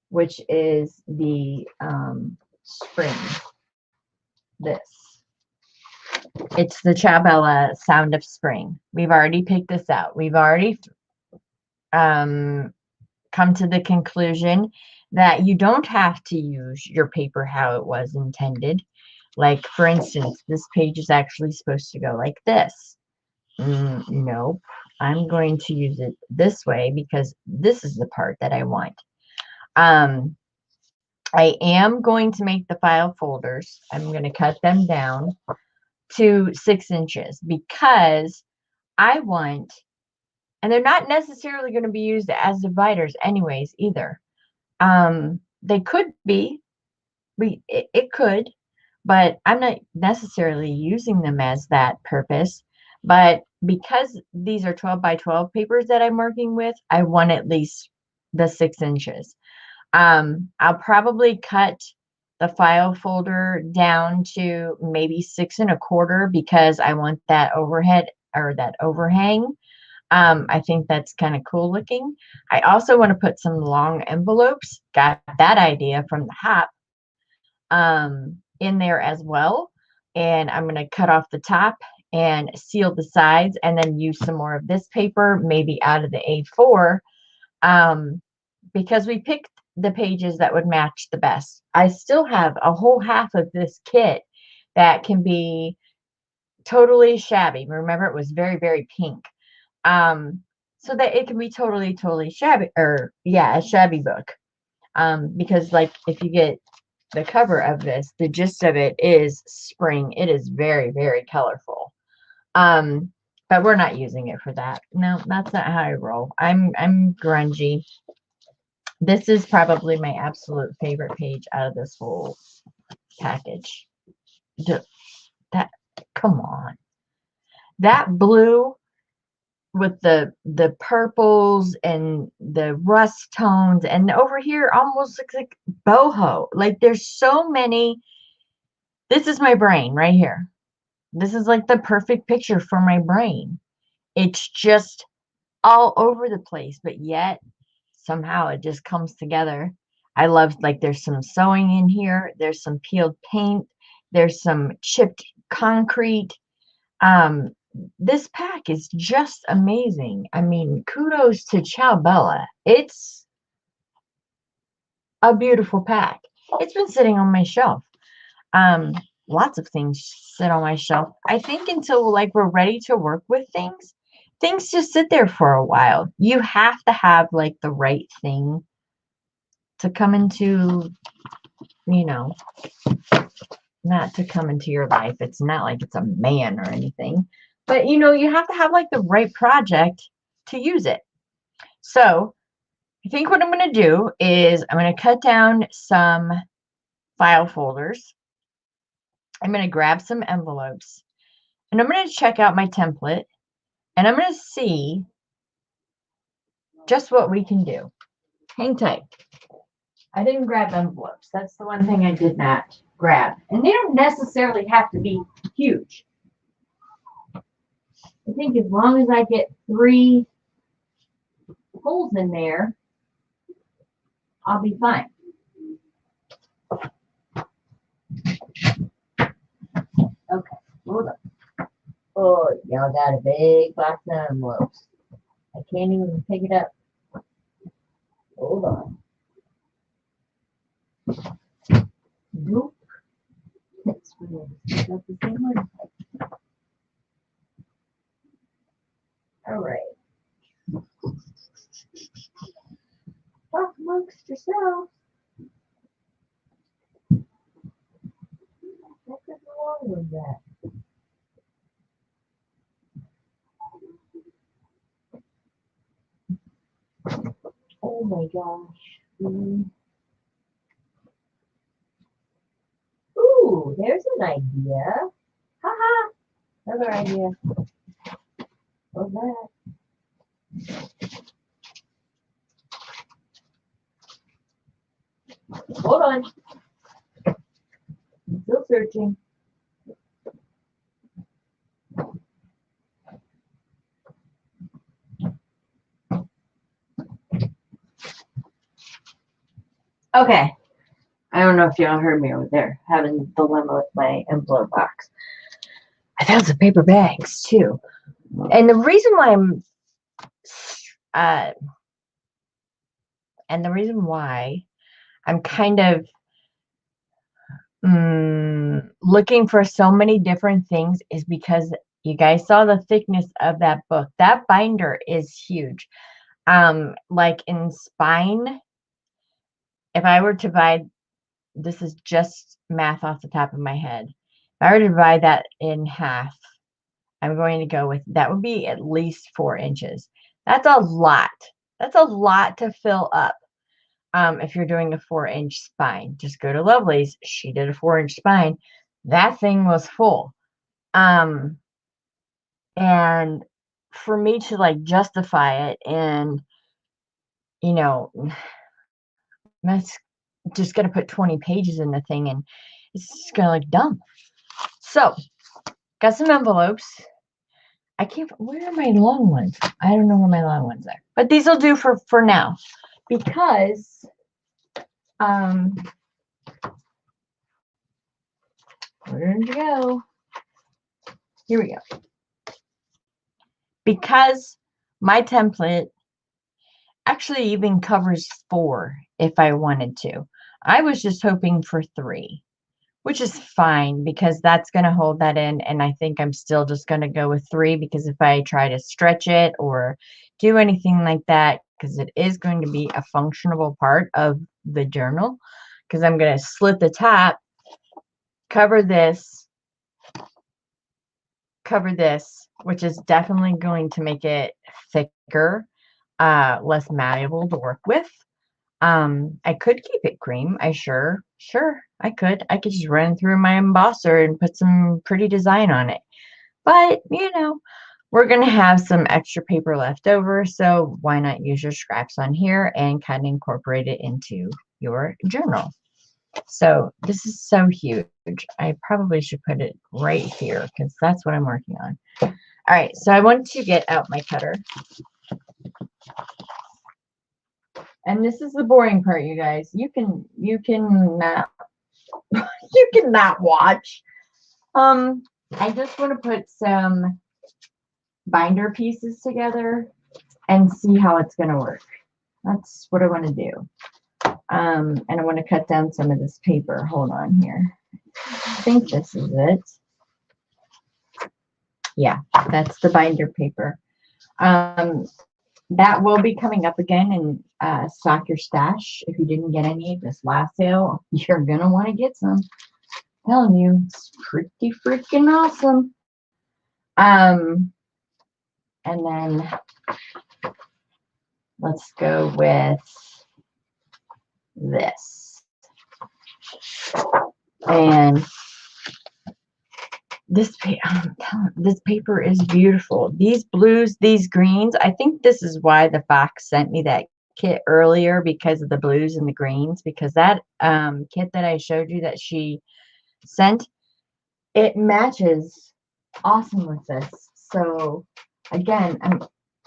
A: which is the spring. This. It's the Chabella Sound of Spring. We've already picked this out. We've already come to the conclusion that you don't have to use your paper how it was intended. Like, for instance, this page is actually supposed to go like this. Nope. I'm going to use it this way because this is the part that I want. I am going to make the file folders. I'm going to cut them down to 6 inches because I want, and they're not necessarily going to be used as dividers anyways either. They could be, it could, but I'm not necessarily using them as that purpose. But because these are 12 by 12 papers that I'm working with, I want at least the 6 inches. I'll probably cut the file folder down to maybe 6 1/4 because I want that overhead or that overhang. I think that's kind of cool looking. I also want to put some long envelopes. Got that idea from the Hop in there as well. And I'm going to cut off the top and seal the sides and then use some more of this paper, maybe out of the A4, because we picked the pages that would match the best. I still have a whole half of this kit that can be totally shabby. Remember, it was very, very pink. So that it can be totally, totally shabby, or yeah, a shabby book. Because like if you get the cover of this, the gist of it is spring. It is very, very colorful. But we're not using it for that. No, that's not how I roll. I'm grungy. This is probably my absolute favorite page out of this whole package. That, come on. That blue with the purples and the rust tones, and over here almost looks like boho. Like there's so many. This is my brain right here. This is like the perfect picture for my brain. It's just all over the place, but yet somehow it just comes together. I love, like, there's some sewing in here, there's some peeled paint, there's some chipped concrete. This pack is just amazing. I mean, kudos to Ciao Bella. It's a beautiful pack. It's been sitting on my shelf. Lots of things sit on my shelf. I think until like we're ready to work with things just sit there for a while. You have to have like the right thing to come into, you know, not to come into your life. It's not like it's a man or anything, but you know, you have to have like the right project to use it. So I think what I'm going to do is I'm going to cut down some file folders. I'm going to grab some envelopes, and I'm going to check out my template, and I'm going to see just what we can do. Hang tight. I didn't grab envelopes. That's the one thing I did not grab. And they don't necessarily have to be huge. I think as long as I get 3 holes in there, I'll be fine. Okay, hold on. Oh, y'all got a big box of envelopes. I can't even pick it up. Hold on. Nope. That's weird. That's the same one. All right. Talk amongst yourselves. What is wrong with that? Oh my gosh. Ooh, there's an idea. Haha. Another idea. What's that? Hold on. I'm still searching. Okay. I don't know if y'all heard me over there having a dilemma with my envelope box. I found some paper bags too. And the reason why I'm kind of looking for so many different things is because you guys saw the thickness of that book. That binder is huge. Like in spine, if I were to buy, this is just math off the top of my head. If I were to divide that in half, I'm going to go with, that would be at least 4 inches. That's a lot. That's a lot to fill up. If you're doing a 4-inch spine, just go to Lovely's. She did a 4-inch spine. That thing was full. And for me to like justify it, and you know, that's just gonna put 20 pages in the thing, and it's just gonna look dumb. So got some envelopes. I can't, where are my long ones? I don't know where my long ones are, but these will do for now, because where did it go? Here we go. Because my template actually even covers 4 if I wanted to. I was just hoping for 3, which is fine because that's going to hold that in. And I think I'm still just going to go with 3 because if I try to stretch it or do anything like that, because it is going to be a functional part of the journal, because I'm going to slit the top, cover this, which is definitely going to make it thicker, less malleable to work with. I could keep it cream. Sure, I could. I could just run through my embosser and put some pretty design on it. But, you know, we're going to have some extra paper left over, so why not use your scraps on here and kind of incorporate it into your journal. So this is so huge. I probably should put it right here because that's what I'm working on. All right, so I want to get out my cutter. And this is the boring part, you guys. You cannot you cannot watch. I just want to put some binder pieces together and see how it's going to work. That's what I want to do. And I want to cut down some of this paper. Hold on here. I think this is it. Yeah, that's the binder paper. That will be coming up again in Stock Your Stash. If you didn't get any at this last sale, you're going to want to get some. I'm telling you, it's pretty freaking awesome. And then let's go with this. And this paper is beautiful. These blues, these greens, I think this is why the Fox sent me that kit earlier, because of the blues and the greens, because that kit that I showed you that she sent, it matches awesome with this. So again,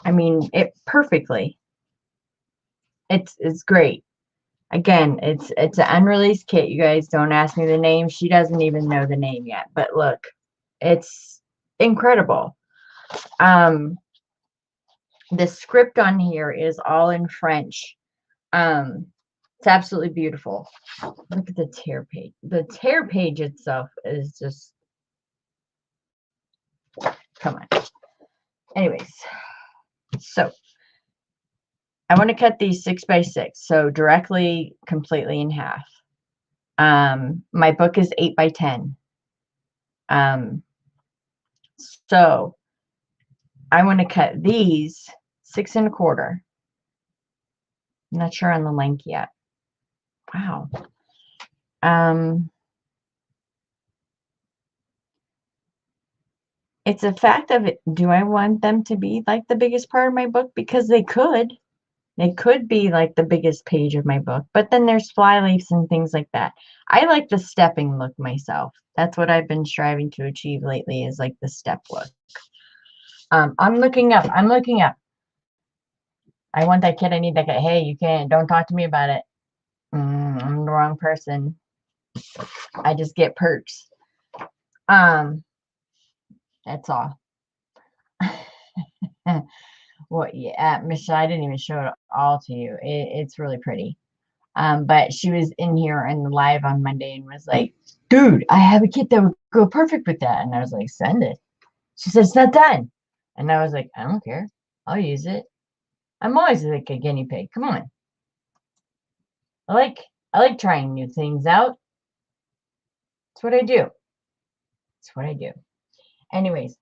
A: I mean it perfectly. It's great. Again, it's an unreleased kit. You guys don't ask me the name. She doesn't even know the name yet. But look, it's incredible. The script on here is all in French. It's absolutely beautiful. Look at the tear page. The tear page itself is just, come on. Anyways, so I want to cut these 6 by 6, so directly, completely in half. My book is 8 by 10. So I want to cut these 6 1/4. I'm not sure on the length yet. Wow. It's a fact of it. Do I want them to be like the biggest part of my book? Because they could. They could be like the biggest page of my book, but then there's flyleafs and things like that. I like the stepping look myself. That's what I've been striving to achieve lately, is like the step look. I'm looking up. I'm looking up. I want that kid. I need that kid. Hey, you can't. Don't talk to me about it. I'm the wrong person. I just get perks. That's all. Well, yeah, Michelle, I didn't even show it all to you. It's really pretty. But she was in here in the live on Monday and was like, dude, I have a kit that would go perfect with that. And I was like, send it. She said, it's not done. And I was like, I don't care. I'll use it. I'm always like a guinea pig. Come on. I like trying new things out. That's what I do. That's what I do. Anyways,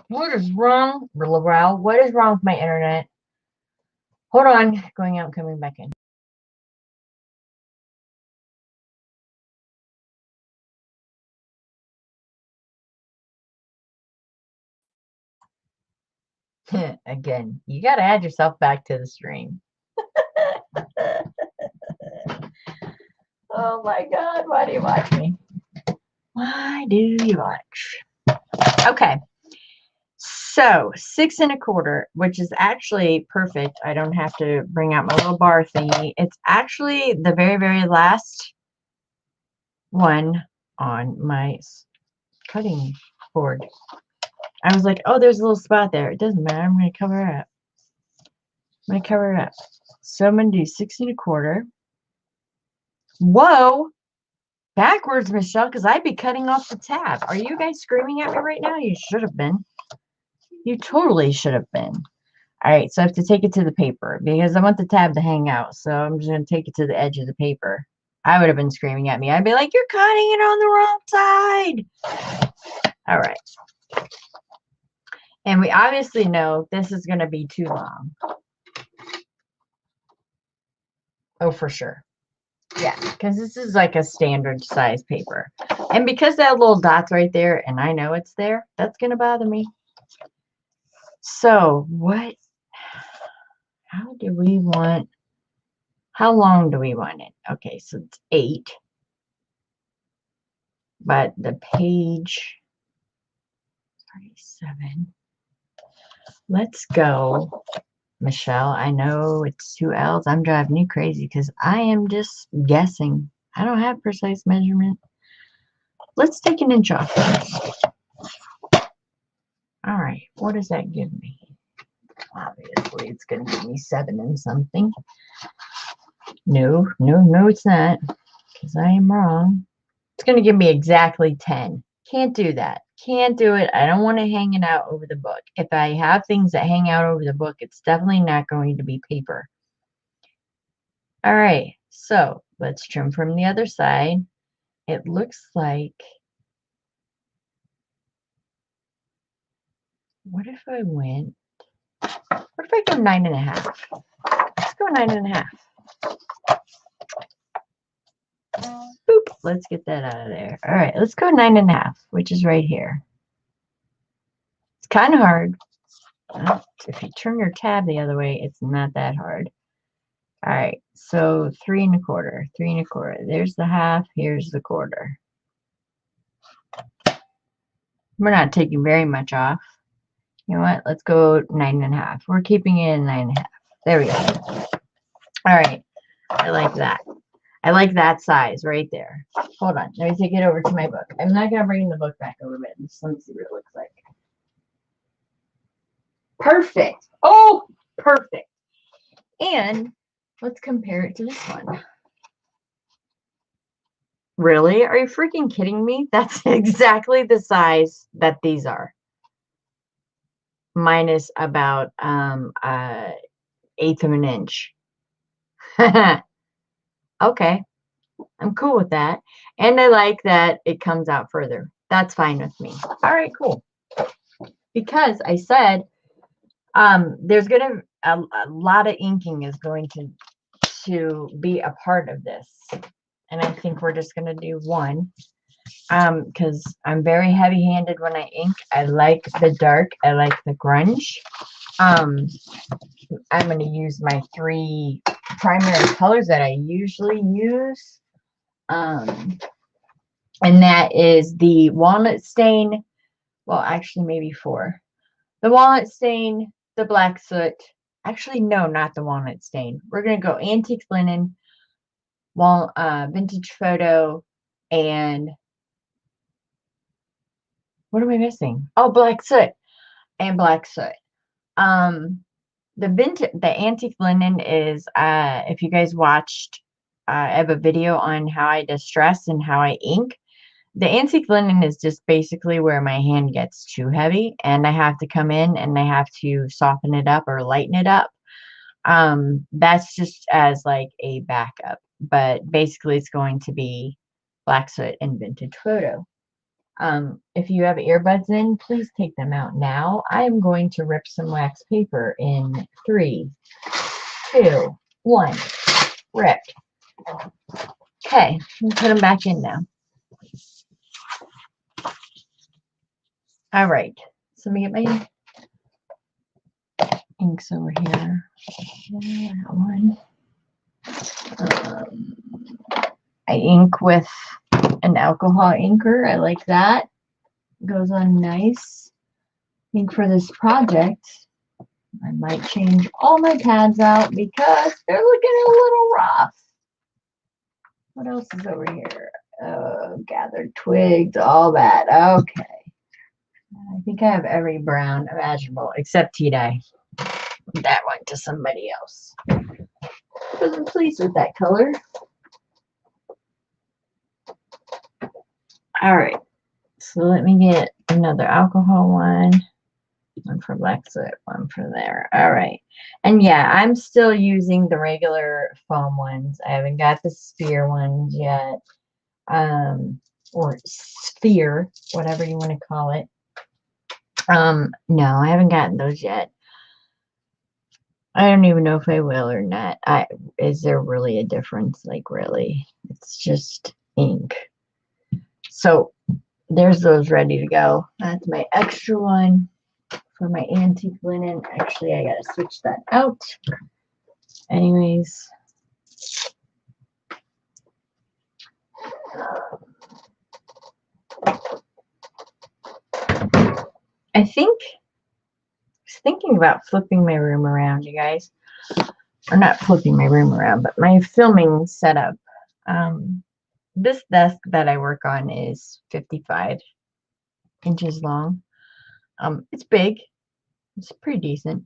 A: what is wrong, Laurel? What is wrong with my internet? Hold on. Going out and coming back in. Again, you got to add yourself back to the stream. Oh my God, why do you watch me? Why do you watch? Okay, so 6 1/4, which is actually perfect. I don't have to bring out my little bar thingy. It's actually the very, very last one on my cutting board. I was like, oh, there's a little spot there. It doesn't matter. I'm going to cover it up. I'm going to cover it up. So I'm going to do 6 1/4. Whoa! backwards, Michelle, because I'd be cutting off the tab. Are you guys screaming at me right now? You should have been. You totally should have been. All right, so I have to take it to the paper because I want the tab to hang out. So I'm just going to take it to the edge of the paper. I would have been screaming at me. I'd be like, you're cutting it on the wrong side. All right. And we obviously know this is going to be too long. Oh, for sure. Yeah, because this is like a standard size paper. And because that little dot's right there and I know it's there, that's going to bother me. So how do we want, how long do we want it? Okay, so it's 8. But the page 37. Let's go, Michelle. I know it's 2 L's. I'm driving you crazy because I am just guessing. I don't have precise measurement. Let's take an inch off. All right, what does that give me? Obviously, it's going to give me 7 and something. No, it's not, because I am wrong. It's going to give me exactly 10. Can't do that. Can't do it. I don't want to hang it out over the book. If I have things that hang out over the book, it's definitely not going to be paper. All right, so let's trim from the other side. It looks like, what if I go 9.5? Let's go 9.5. Boop. Let's get that out of there. All right, let's go 9.5, which is right here. It's kind of hard. If you turn your tab the other way, it's not that hard. All right, so 3 1/4, 3 1/4. There's the half, here's the quarter. We're not taking very much off. You know what? Let's go 9.5. We're keeping it in 9.5. There we go. All right, I like that. I like that size right there. Hold on, let me take it over to my book. I'm not gonna bring the book back over, but just let me see what it looks like. Perfect. Oh, perfect. And let's compare it to this one. Really? Are you freaking kidding me? That's exactly the size that these are. Minus about 1/8 of an inch. Okay. I'm cool with that. And I like that it comes out further. That's fine with me. All right, cool. Because I said there's gonna a lot of inking is going to be a part of this. And I think we're just gonna do one. Because I'm very heavy-handed when I ink. I like the dark. I like the grunge. I'm going to use my 3 primary colors that I usually use. And that is the walnut stain. Well, actually, maybe 4. The walnut stain, the black soot. Actually, no, not the walnut stain. We're going to go antique linen, vintage photo, and what am I missing? Oh, black soot and black soot. The antique linen is, if you guys watched, I have a video on how I distress and how I ink. The antique linen is just basically where my hand gets too heavy and I have to come in and I have to soften it up or lighten it up. That's just as like a backup, but basically it's going to be black soot and vintage photo. If you have earbuds in, please take them out now. I am going to rip some wax paper in 3, 2, 1. Rip. Okay, put them back in now. All right, so let me get my inks over here. That one. I ink with an alcohol inker. I like that. Goes on nice. I think for this project, I might change all my pads out because they're looking a little rough. What else is over here? Gathered twigs, all that. Okay. I think I have every brown imaginable except tea-dye. That went to somebody else. Wasn't pleased with that color. All right. So let me get another alcohol one for black soot, one for there. All right. And yeah, I'm still using the regular foam ones. I haven't got the sphere ones yet. Or sphere, whatever you want to call it. No, I haven't gotten those yet. I don't even know if I will or not. Is there really a difference? Like, really? It's just ink. So there's those ready to go. That's my extra one for my antique linen. Actually, I gotta switch that out. Anyways. I was thinking about flipping my room around, you guys. Or not flipping my room around, but my filming setup. This desk that I work on is 55 inches long. It's big. It's pretty decent.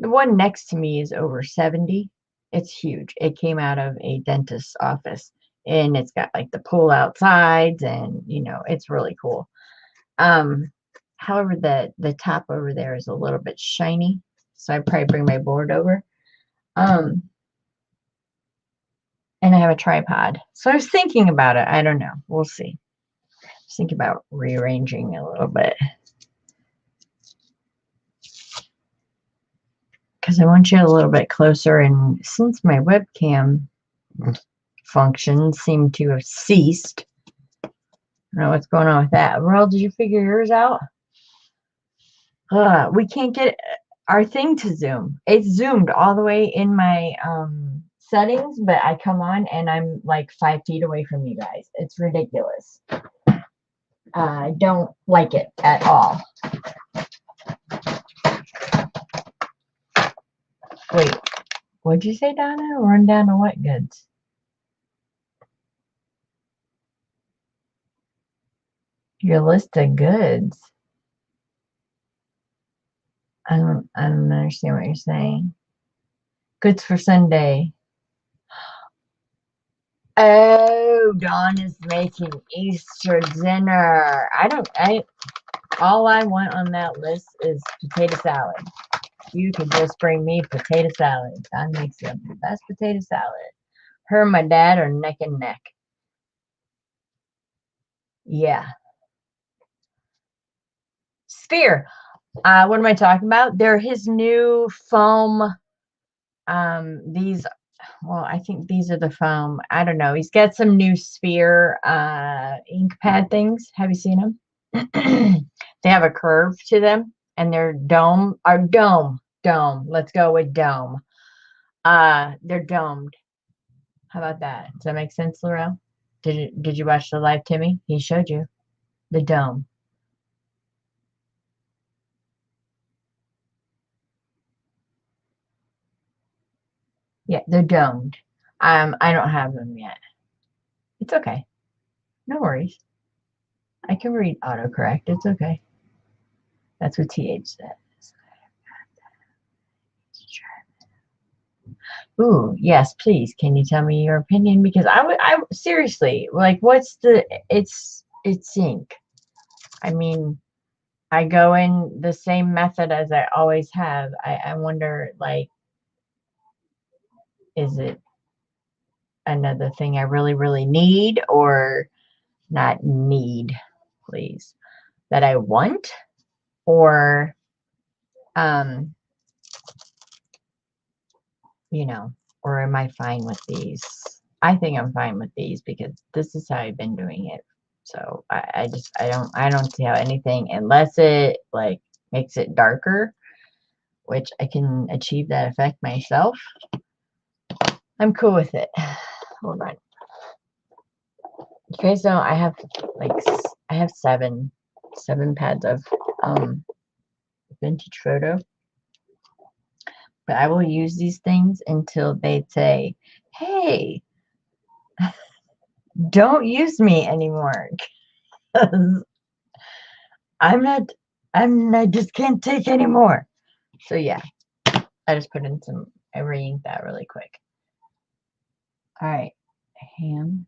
A: The one next to me is over 70. It's huge. It came out of a dentist's office, and it's got like the pull out sides, and it's really cool. However, the top over there is a little bit shiny, so I'd probably bring my board over. And I have a tripod. So I was thinking about it. I don't know. We'll see. I was thinking about rearranging a little bit. Because I want you a little bit closer. And since my webcam functions seem to have ceased, I don't know what's going on with that. Merle, did you figure yours out? We can't get our thing to zoom. It's zoomed all the way in my settings, but I come on and I'm like 5 feet away from you guys. It's ridiculous. I don't like it at all. Wait, what'd you say, Donna? Run down to what goods? Your list of goods. I don't understand what you're saying. Goods for Sunday. Oh, Dawn is making Easter dinner. All I want on that list is potato salad. You could just bring me potato salad. Dawn makes the best potato salad. Her and my dad are neck and neck. Yeah. Sphere. What am I talking about? They're his new foam. I think these are the foam. I don't know. He's got some new sphere ink pad things. Have you seen them? They have a curve to them, and they're dome. Let's go with dome. They're domed. How about that? Does that make sense, Laurel? Did you watch the live Timmy? He showed you the dome. Yeah, they're domed. I don't have them yet. It's okay. No worries. I can read autocorrect. It's okay. That's what TH says. Ooh, yes, please. Can you tell me your opinion? Because I seriously, like, it's ink. I mean, I go in the same method as I always have. I wonder, like, is it another thing I really, really need, or not need, please, that I want, or, or am I fine with these? I think I'm fine with these because this is how I've been doing it. So I don't see how anything, unless it like makes it darker, which I can achieve that effect myself. I'm cool with it. Hold on. You guys know I have seven pads of vintage photo. But I will use these things until they say, hey, don't use me anymore. Because I just can't take anymore. So yeah, I just put in I re-inked that really quick. All right, ham.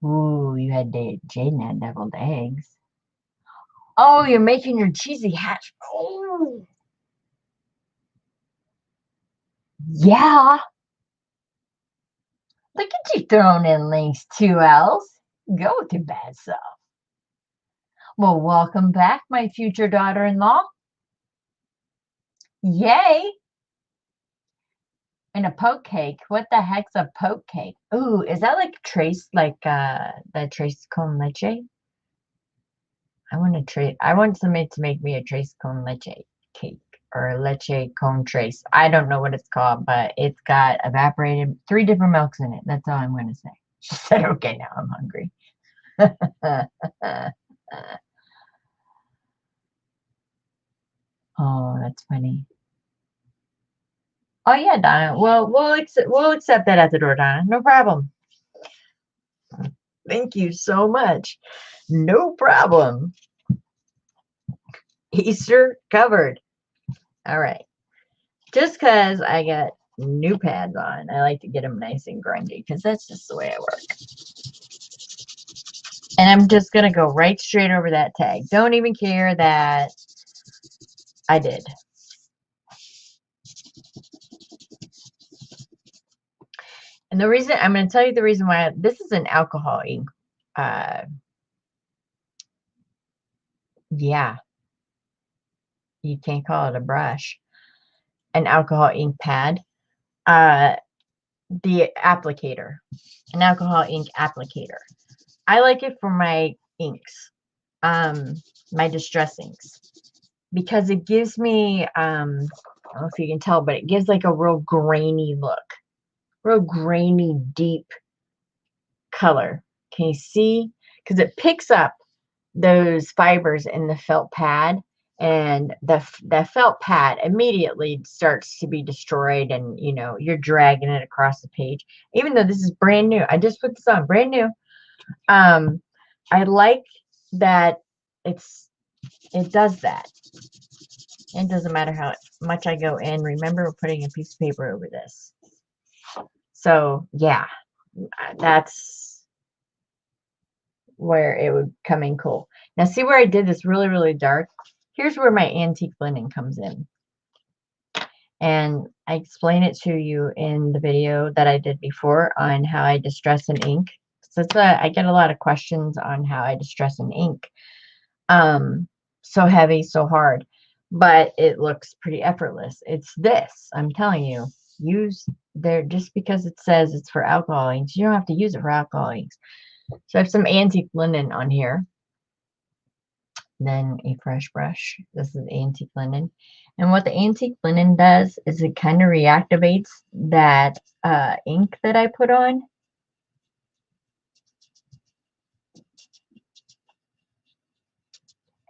A: Ooh, you had Jaden had deviled eggs. Oh, you're making your cheesy hash. Oh, yeah. Look at you throwing in links too, else. Go with your bad self. Well, welcome back, my future daughter-in-law. Yay. And a poke cake. What the heck's a poke cake? Ooh, is that like the Trace con leche? I want somebody to make me a Trace con leche cake or a leche con trace. I don't know what it's called, but it's got evaporated 3 different milks in it. That's all I'm going to say. She said, okay, now I'm hungry. Oh, that's funny. Oh yeah, Donna. Well, we'll accept that at the door, Donna. No problem. Thank you so much. No problem. Easter covered. All right. Just because I got new pads on, I like to get them nice and grungy because that's just the way I work. And I'm just going to go right straight over that tag. Don't even care that I did. And the reason, I'm going to tell you the reason why. This is an alcohol ink. Yeah. You can't call it a brush. An alcohol ink pad. The applicator. An alcohol ink applicator. I like it for my inks. My distress inks. Because it gives me, I don't know if you can tell, but it gives like a real grainy look. Real grainy, deep color. Can you see? Because it picks up those fibers in the felt pad, and the felt pad immediately starts to be destroyed, and you know you're dragging it across the page. Even though this is brand new, I just put this on, brand new. I like that it does that. It doesn't matter how much I go in. Remember, we're putting a piece of paper over this. So yeah, that's where it would come in cool. Now see where I did this really, really dark? Here's where my antique linen comes in. And I explain it to you in the video that I did before on how I distress an ink. So I get a lot of questions on how I distress an ink. So heavy, so hard, but it looks pretty effortless. It's this, I'm telling you, use there just because it says it's for alcohol inks. You don't have to use it for alcohol inks. So I have some antique linen on here. Then a fresh brush. This is antique linen. And what the antique linen does is it kind of reactivates that ink that I put on.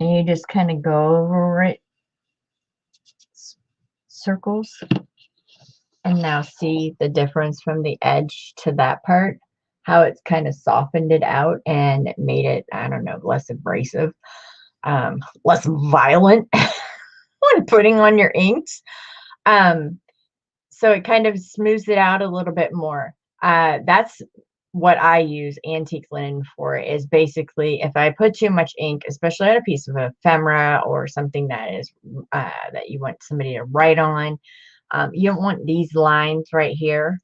A: And you just kind of go over it, circles. And now see the difference from the edge to that part, how it's kind of softened it out and made it, I don't know, less abrasive, less violent when putting on your inks. So it kind of smooths it out a little bit more. That's what I use antique linen for, is basically if I put too much ink, especially on a piece of ephemera or something that is that you want somebody to write on. You don't want these lines right here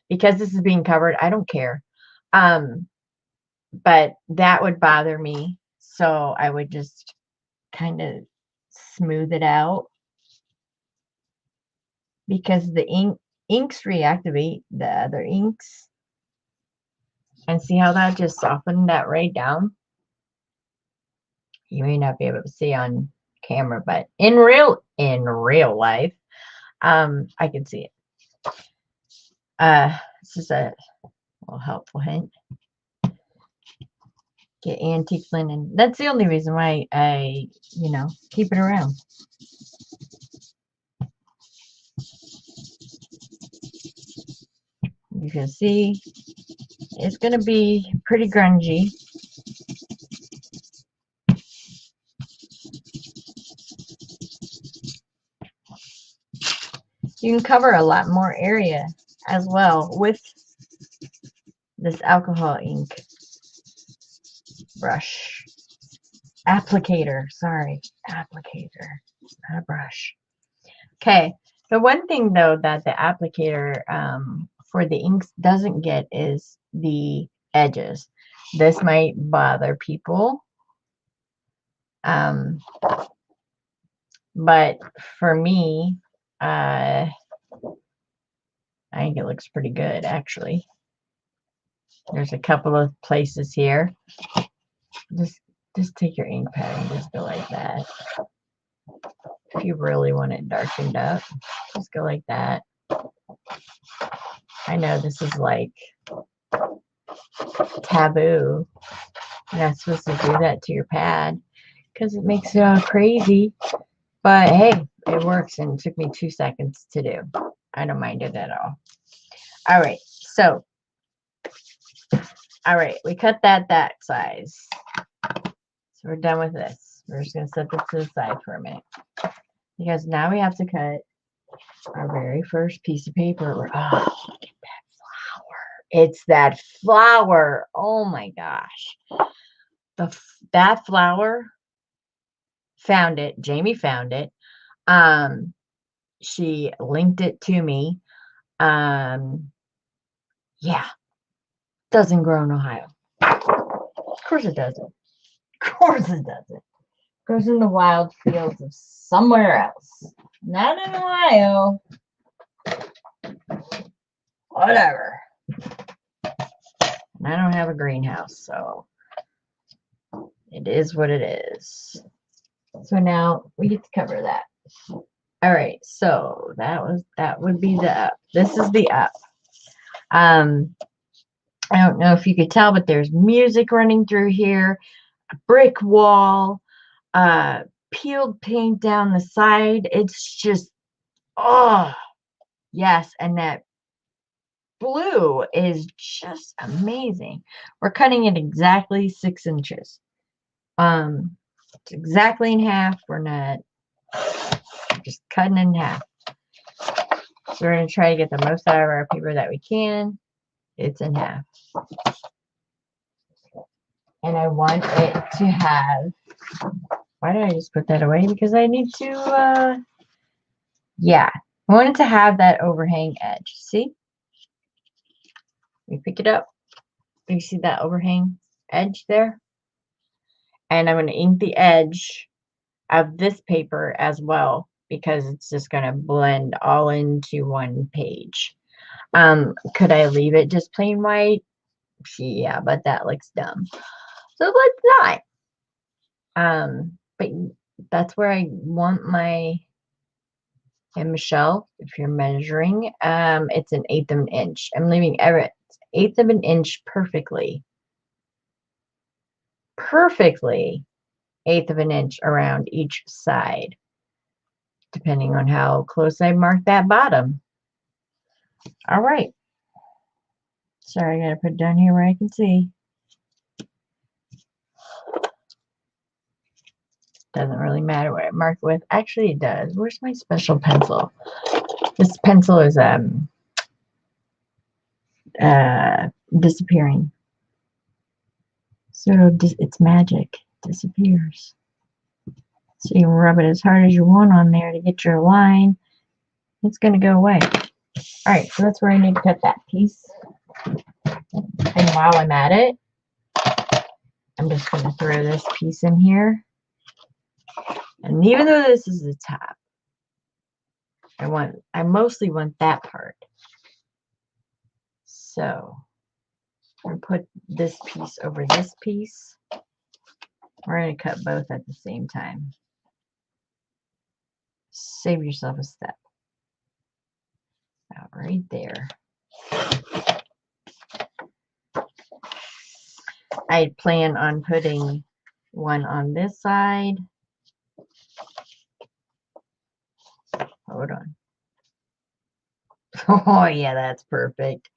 A: because this is being covered. I don't care. But that would bother me. So I would just kind of smooth it out because the inks reactivate the other inks. And see how that just softened that right down? You may not be able to see on camera, but in real life, I can see it. This is a little helpful hint. Get antique linen. That's the only reason why I, keep it around. You can see it's going to be pretty grungy. You can cover a lot more area as well with this alcohol ink. brush. Applicator, sorry. Applicator, not a brush. Okay. The one thing, though, that the applicator for the inks doesn't get is the edges. This might bother people. But for me, I think it looks pretty good, actually. There's a couple of places here. Just take your ink pad and just go like that. If you really want it darkened up, just go like that. I know this is like taboo. You're not supposed to do that to your pad because it makes it all crazy. But hey, it works, and it took me 2 seconds to do. I don't mind it at all. All right, so, all right, we cut that size. So we're done with this. We're just going to set this to the side for a minute. Because now we have to cut our very first piece of paper. Oh, look at that flower. It's that flower. Oh my gosh. That flower, found it. Jamie found it. She linked it to me. Yeah. Doesn't grow in Ohio. Of course it doesn't. Of course it doesn't. Grows in the wild fields of somewhere else. Not in Ohio. Whatever. I don't have a greenhouse, so it is what it is. So now we get to cover that. All right, so that would be the up. This is the up. I don't know if you could tell, but there's music running through here, a brick wall, peeled paint down the side. It's just, oh, yes, and that blue is just amazing. We're cutting it exactly 6 inches. It's exactly in half. We're not just cutting in half. So we're going to try to get the most out of our paper that we can. It's in half. And I want it to have, why did I just put that away? Because I need to, yeah. I want it to have that overhang edge. See? We pick it up. You see that overhang edge there? And I'm going to ink the edge of this paper as well, because it's just going to blend all into one page. Could I leave it just plain white? Yeah, but that looks dumb. So let's not. But that's where I want my, and Michelle, if you're measuring, it's 1/8 of an inch. I'm leaving every 1/8 of an inch perfectly. Perfectly 1/8 of an inch around each side, depending on how close I mark that bottom. All right. Sorry, I gotta put it down here where I can see. Doesn't really matter what I mark with. Actually, it does. Where's my special pencil? This pencil is disappearing. So it's magic. It disappears. So you can rub it as hard as you want on there to get your line. It's going to go away. All right, so that's where I need to cut that piece. And while I'm at it, I'm just going to throw this piece in here. And even though this is the top, I mostly want that part. So I'm going to put this piece over this piece. We're going to cut both at the same time. Save yourself a step. About right there. I plan on putting one on this side. Hold on. Oh yeah, that's perfect.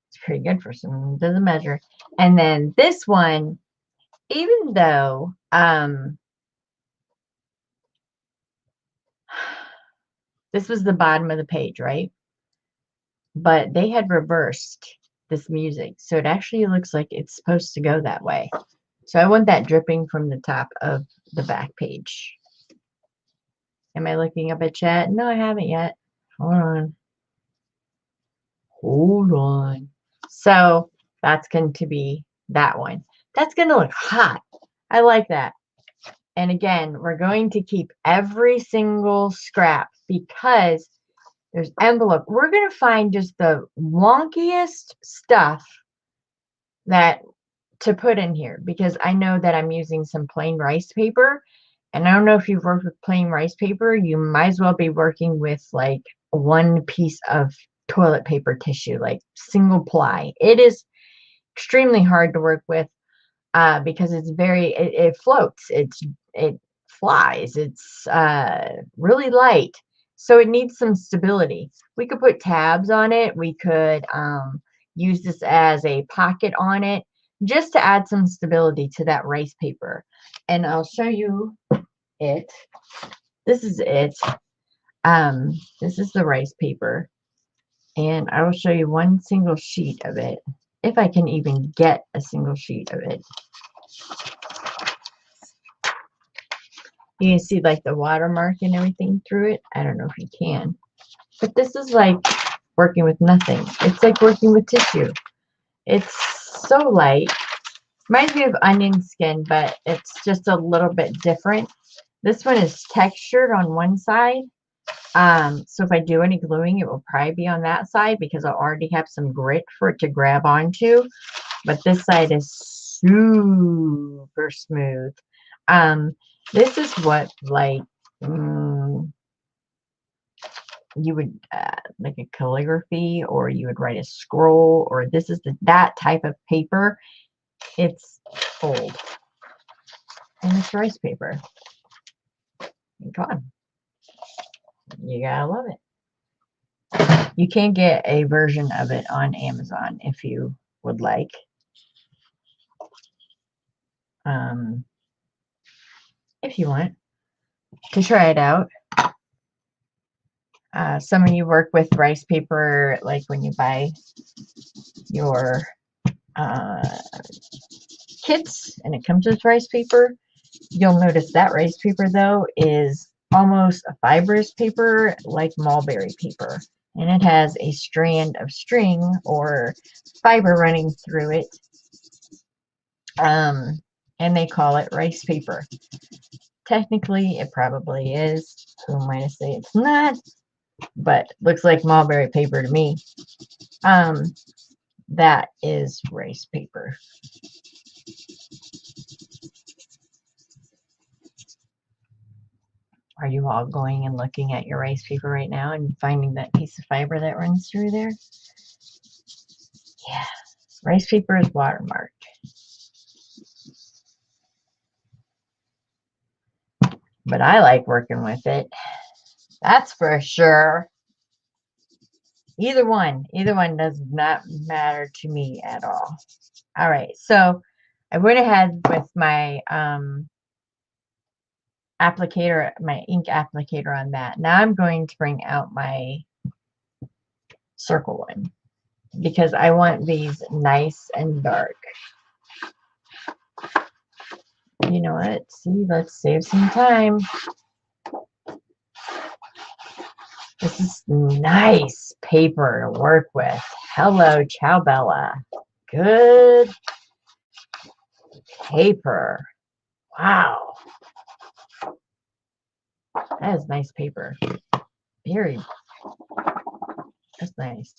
A: It's pretty good for some, doesn't measure. And then this one, even though this was the bottom of the page, right? But they had reversed this music, so it actually looks like it's supposed to go that way. So I want that dripping from the top of the back page. Am I looking up at chat? No, I haven't yet. Hold on. Hold on. So that's going to be that one. That's going to look hot. I like that. And again, we're going to keep every single scrap because there's envelope. We're going to find just the wonkiest stuff that to put in here because I know that I'm using some plain rice paper. And I don't know if you've worked with plain rice paper, you might as well be working with like one piece of toilet paper tissue, like single ply. It is extremely hard to work with because it's it floats, it flies, it's really light. So it needs some stability. We could put tabs on it. We could use this as a pocket on it just to add some stability to that rice paper. And I'll show you it. This is it. This is the rice paper. And I will show you one single sheet of it, if I can even get a single sheet of it. You can see like the watermark and everything through it. I don't know if you can. But this is like working with nothing. It's like working with tissue. It's so light. Reminds me of onion skin, but it's just a little bit different. This one is textured on one side. So if I do any gluing, it will probably be on that side because I already have some grit for it to grab onto. But this side is super smooth. This is what like you would like a calligraphy, or you would write a scroll, or this is that type of paper. It's old and it's rice paper. Come on, you gotta love it. You can get a version of it on Amazon if you would like. If you want to try it out. Some of you work with rice paper, like when you buy your kits and it comes with rice paper. You'll notice that rice paper, though, is almost a fibrous paper like mulberry paper. And it has a strand of string or fiber running through it. And they call it rice paper. Technically, it probably is. Who am I to say it's not? But looks like mulberry paper to me. That is rice paper. Are you all going and looking at your rice paper right now and finding that piece of fiber that runs through there? Yeah, rice paper is watermarked. But I like working with it. That's for sure. Either one does not matter to me at all. All right, so I went ahead with my applicator, my ink applicator on that. Now I'm going to bring out my circle one because I want these nice and dark. You know what? See, let's save some time. This is nice paper to work with. Hello, Ciao Bella. Good paper. Wow. That is nice paper. That's nice.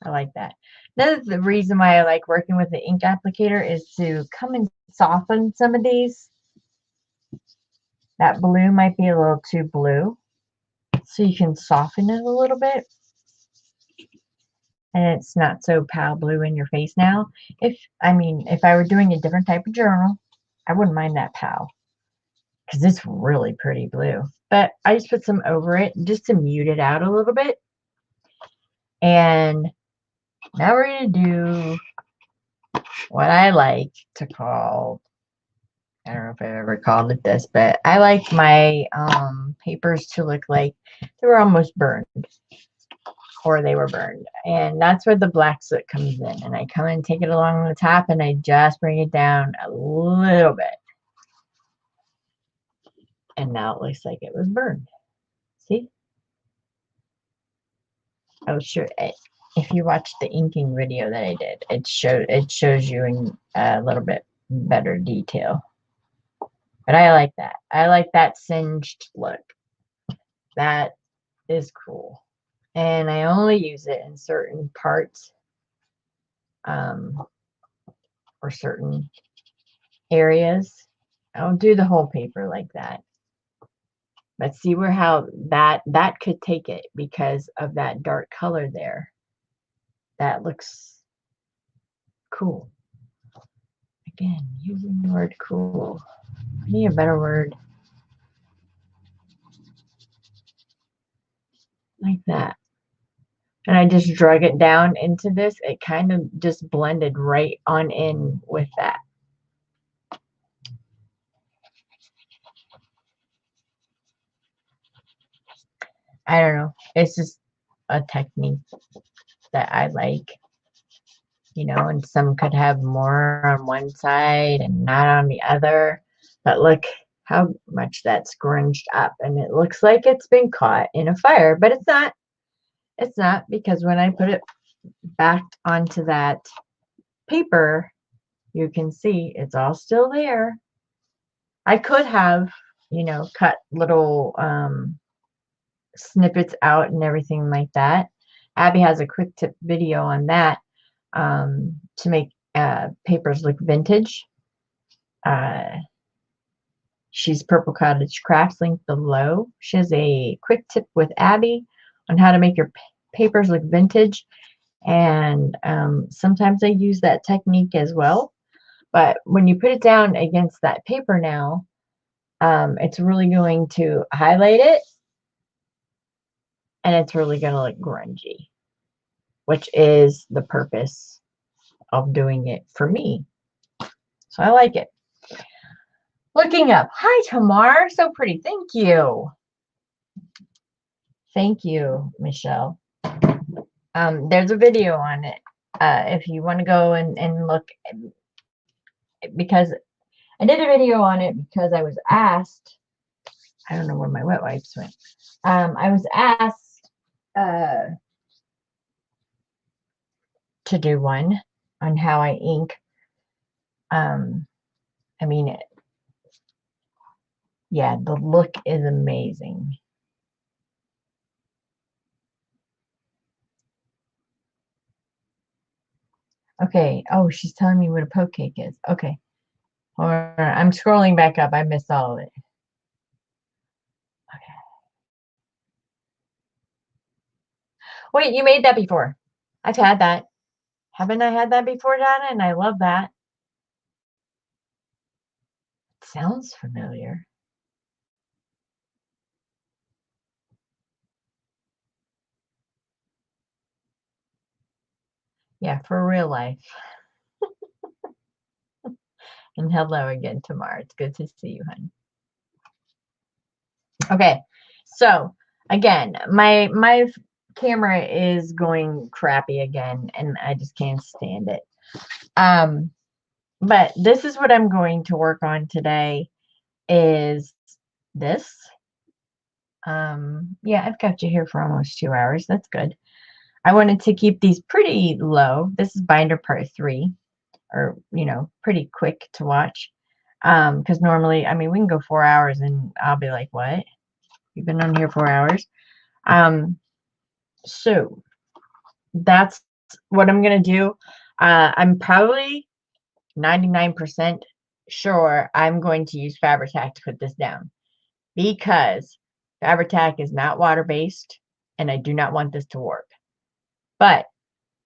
A: I like that. Another reason why I like working with the ink applicator is to come and soften some of these. That blue might be a little too blue. So you can soften it a little bit. And it's not so pale blue in your face now. If I were doing a different type of journal, I wouldn't mind that pale. Because it's really pretty blue. But I just put some over it just to mute it out a little bit. And now we're going to do what I like to call, I don't know if I've ever called it this, but I like my papers to look like they were almost burned. or they were burned. And that's where the black soot comes in. And I come and take it along the top and I just bring it down a little bit. And now it looks like it was burned. See? Oh, sure. If you watch the inking video that I did, it shows you in a little bit better detail. But I like that. I like that singed look. That is cool. And I only use it in certain parts or certain areas. I don't do the whole paper like that. But see where how that could take it because of that dark color there. That looks cool. Again, using the word cool. I need a better word. Like that. And I just drug it down into this. It kind of just blended right on in with that. I don't know. It's just a technique that I like. You know, and some could have more on one side and not on the other. But look how much that's scrunched up. And it looks like it's been caught in a fire. But it's not. It's not, because when I put it back onto that paper, you can see it's all still there. I could have, you know, cut little snippets out and everything like that. Abby has a quick tip video on that to make papers look vintage. She's Purple Cottage Crafts, link below. She has a quick tip with Abby on how to make your papers look vintage. And sometimes I use that technique as well. But when you put it down against that paper now, it's really going to highlight it. And it's really going to look grungy, which is the purpose of doing it for me. So I like it. Looking up. Hi, Tamar. So pretty. Thank you. Thank you, Michelle. There's a video on it. If you want to go and look, because I did a video on it because I was asked, I don't know where my wet wipes went. I was asked to do one on how I ink. I mean, yeah, the look is amazing. Okay. Oh, she's telling me what a poke cake is. Okay. Hold on. I'm scrolling back up. I missed all of it. Okay. Wait, you made that before. I've had that. Haven't I had that before, Donna? And I love that. It sounds familiar. Yeah, for real life. And hello again, Tamar. It's good to see you, hon. Okay, so again, my camera is going crappy again, and I just can't stand it. But this is what I'm going to work on today. Is this? Yeah, I've got you here for almost 2 hours. That's good. I wanted to keep these pretty low. This is binder part 3, or pretty quick to watch. Because normally, I mean, we can go 4 hours and I'll be like, what? You've been on here 4 hours? So that's what I'm gonna do. I'm probably 99% sure I'm going to use Fabri-Tac to put this down, because Fabri-Tac is not water-based and I do not want this to warp. But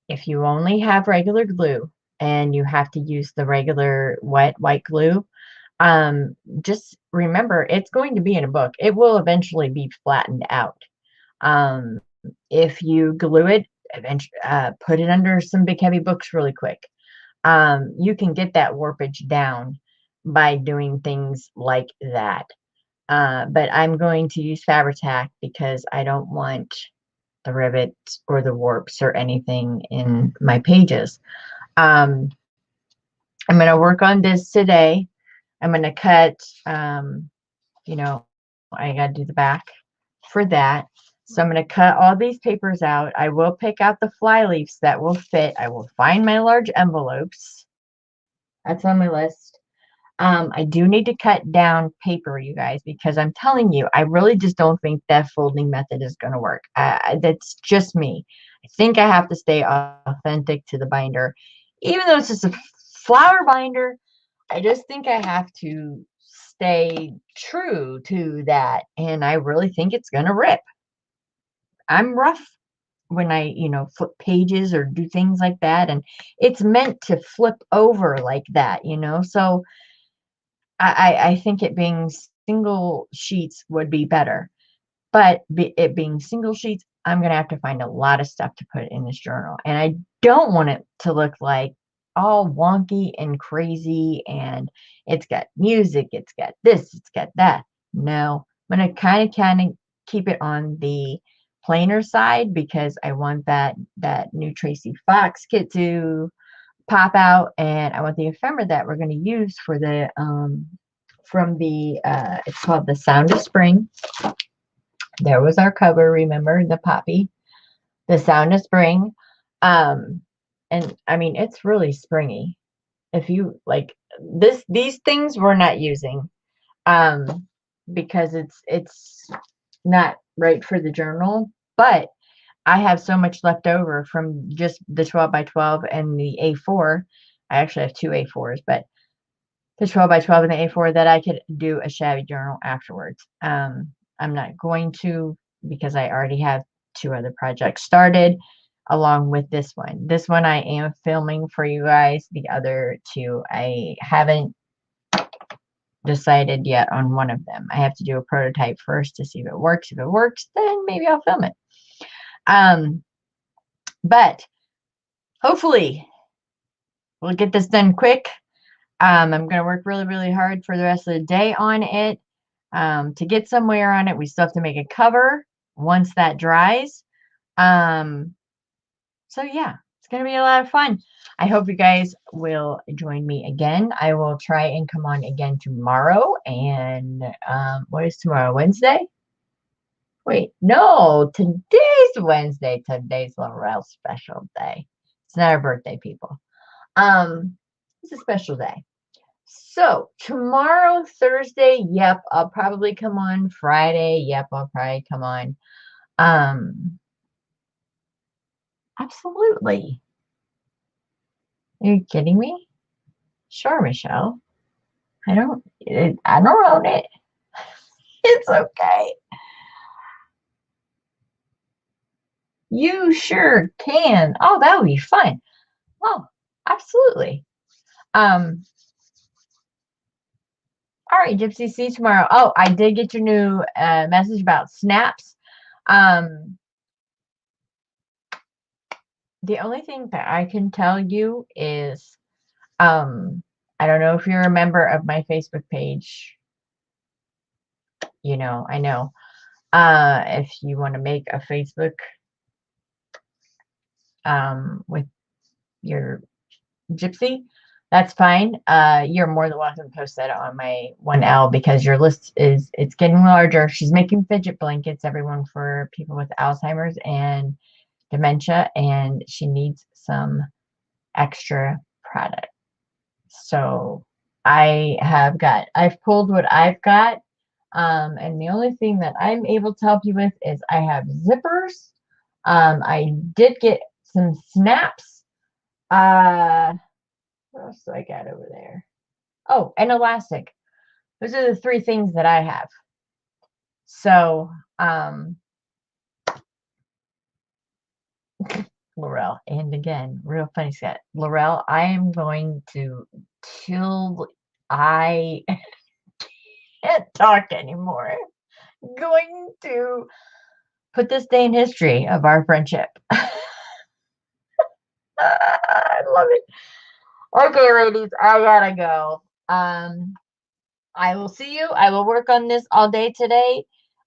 A: if you only have regular glue and you have to use the regular wet white glue, just remember it's going to be in a book. It will eventually be flattened out. If you glue it, put it under some big heavy books really quick. You can get that warpage down by doing things like that. But I'm going to use Fabri-Tac because I don't want the rivets or the warps or anything in my pages. Um, I'm going to work on this today. I'm going to cut, you know, I got to do the back for that. So I'm going to cut all these papers out. I will pick out the fly leaves that will fit. I will find my large envelopes. That's on my list. I do need to cut down paper, you guys, because I'm telling you, I really just don't think that folding method is going to work. That's just me. I think I have to stay authentic to the binder. Even though it's just a flower binder, I just think I have to stay true to that. And I really think it's going to rip. I'm rough when I, flip pages or do things like that. And it's meant to flip over like that. So I think it being single sheets would be better. But it being single sheets, I'm going to have to find a lot of stuff to put in this journal. And I don't want it to look like all wonky and crazy and it's got music, it's got this, it's got that. No, I'm going to kind of keep it on the plainer side because I want that new Tracy Fox kit to pop out, and I want the ephemera that we're going to use for the from the it's called The Sound of Spring. There was our cover, remember, the poppy, The Sound of Spring. And I mean, it's really springy. If you like these things we're not using because it's not right for the journal, but I have so much left over from just the 12 by 12 and the A4. I actually have two A4s, but the 12 by 12 and the A4 that I could do a shabby journal afterwards. I'm not going to because I already have two other projects started along with this one. This one I am filming for you guys. The other two, I haven't decided yet on one of them. I have to do a prototype first to see if it works. If it works, then maybe I'll film it. But hopefully we'll get this done quick. I'm going to work really, really hard for the rest of the day on it to get somewhere on it. We still have to make a cover once that dries. So yeah, it's going to be a lot of fun. I hope you guys will join me again. I will try and come on again tomorrow. And what is tomorrow? Wednesday? Wait, no, today's Wednesday. Today's Laurel's special day. It's not her birthday, people. It's a special day. So tomorrow, Thursday, yep, I'll probably come on. Friday, yep, I'll probably come on. Absolutely. Are you kidding me? Sure, Michelle. I don't own it. It's okay. You sure can. Oh, that would be fun. Oh, absolutely. Um, all right, Gypsy, see you tomorrow. Oh, I did get your new message about snaps. The only thing that I can tell you is, I don't know if you're a member of my Facebook page. I know. If you want to make a Facebook with your Gypsy, that's fine. You're more than welcome to post that on my 1L because your list it's getting larger. She's making fidget blankets, everyone, for people with Alzheimer's and dementia, and she needs some extra product. So I've pulled what I've got. And the only thing that I'm able to help you with is I have zippers. I did get some snaps. What else do I got over there? Oh, and elastic. Those are the three things that I have. So, Laurel, and again, real funny Scott. Laurel, I am going to till I can't talk anymore. Going to put this day in history of our friendship. I love it. Okay, ladies, I gotta go. I will see you. I will work on this all day today.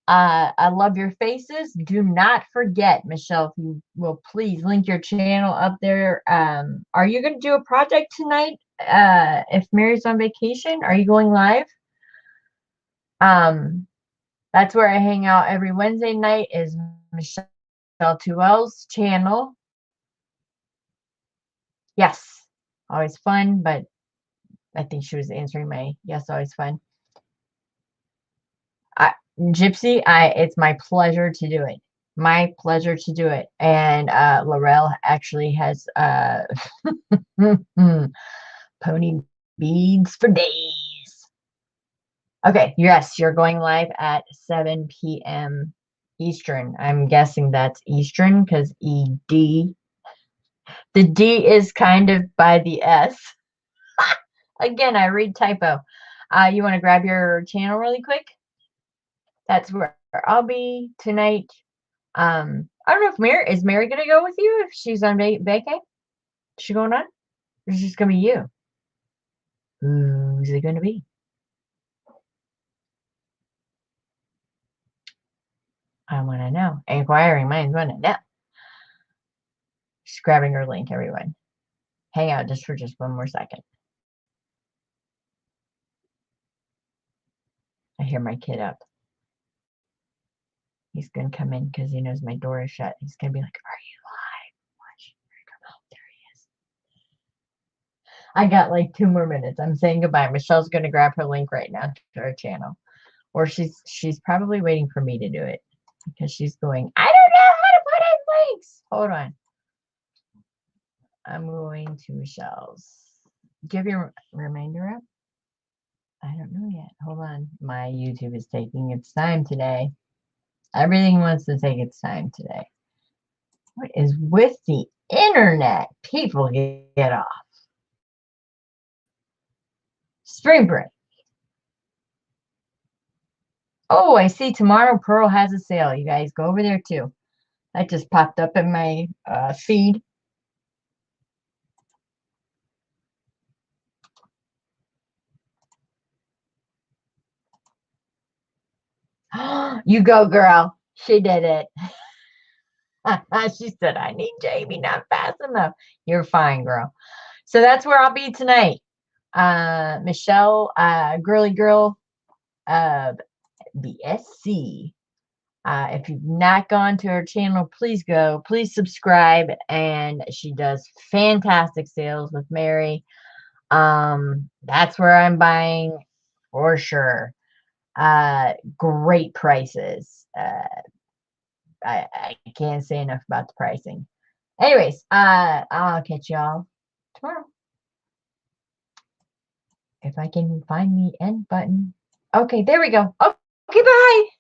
A: I love your faces. Do not forget, Michelle, if you will please link your channel up there. Are you going to do a project tonight? If Mary's on vacation, are you going live? That's where I hang out every Wednesday night is Michelle Tuell's channel. Yes, always fun, but I think she was answering my yes, always fun. Gypsy, it's my pleasure to do it. My pleasure to do it. And Laurel actually has pony beads for days. Okay, yes, you're going live at 7 p.m. Eastern. I'm guessing that's Eastern because ED. The D is kind of by the S. Again, I read typo. You want to grab your channel really quick? That's where I'll be tonight. I don't know if Mary gonna go with you if she's on vacay? Is she going on? Or is it just gonna be you? Who's it gonna be? I wanna know. Inquiring minds wanna know. She's grabbing her link, everyone. Hang out just for one more second. I hear my kid up. He's gonna come in because he knows my door is shut. He's gonna be like, "Are you live?" Watch. Oh, there he is. I got like 2 more minutes. I'm saying goodbye. Michelle's gonna grab her link right now to our channel. Or she's probably waiting for me to do it because she's going, I don't know how to put in links. Hold on. I'm going to Michelle's. Give your reminder up. I don't know yet. Hold on. My YouTube is taking its time today. Everything wants to take its time today. What is with the internet? People get off. Spring break. Oh, I see tomorrow Pearl has a sale. You guys go over there too. That just popped up in my feed. You go, girl. She did it. She said, I need Jamie, not fast enough. You're fine, girl. So that's where I'll be tonight. Michelle, girly girl of the SC. If you've not gone to her channel, please go. Please subscribe. And she does fantastic sales with Mary. That's where I'm buying for sure. Great prices. I can't say enough about the pricing. Anyways, I'll catch y'all tomorrow. If I can find the end button. Okay, there we go. Okay, bye.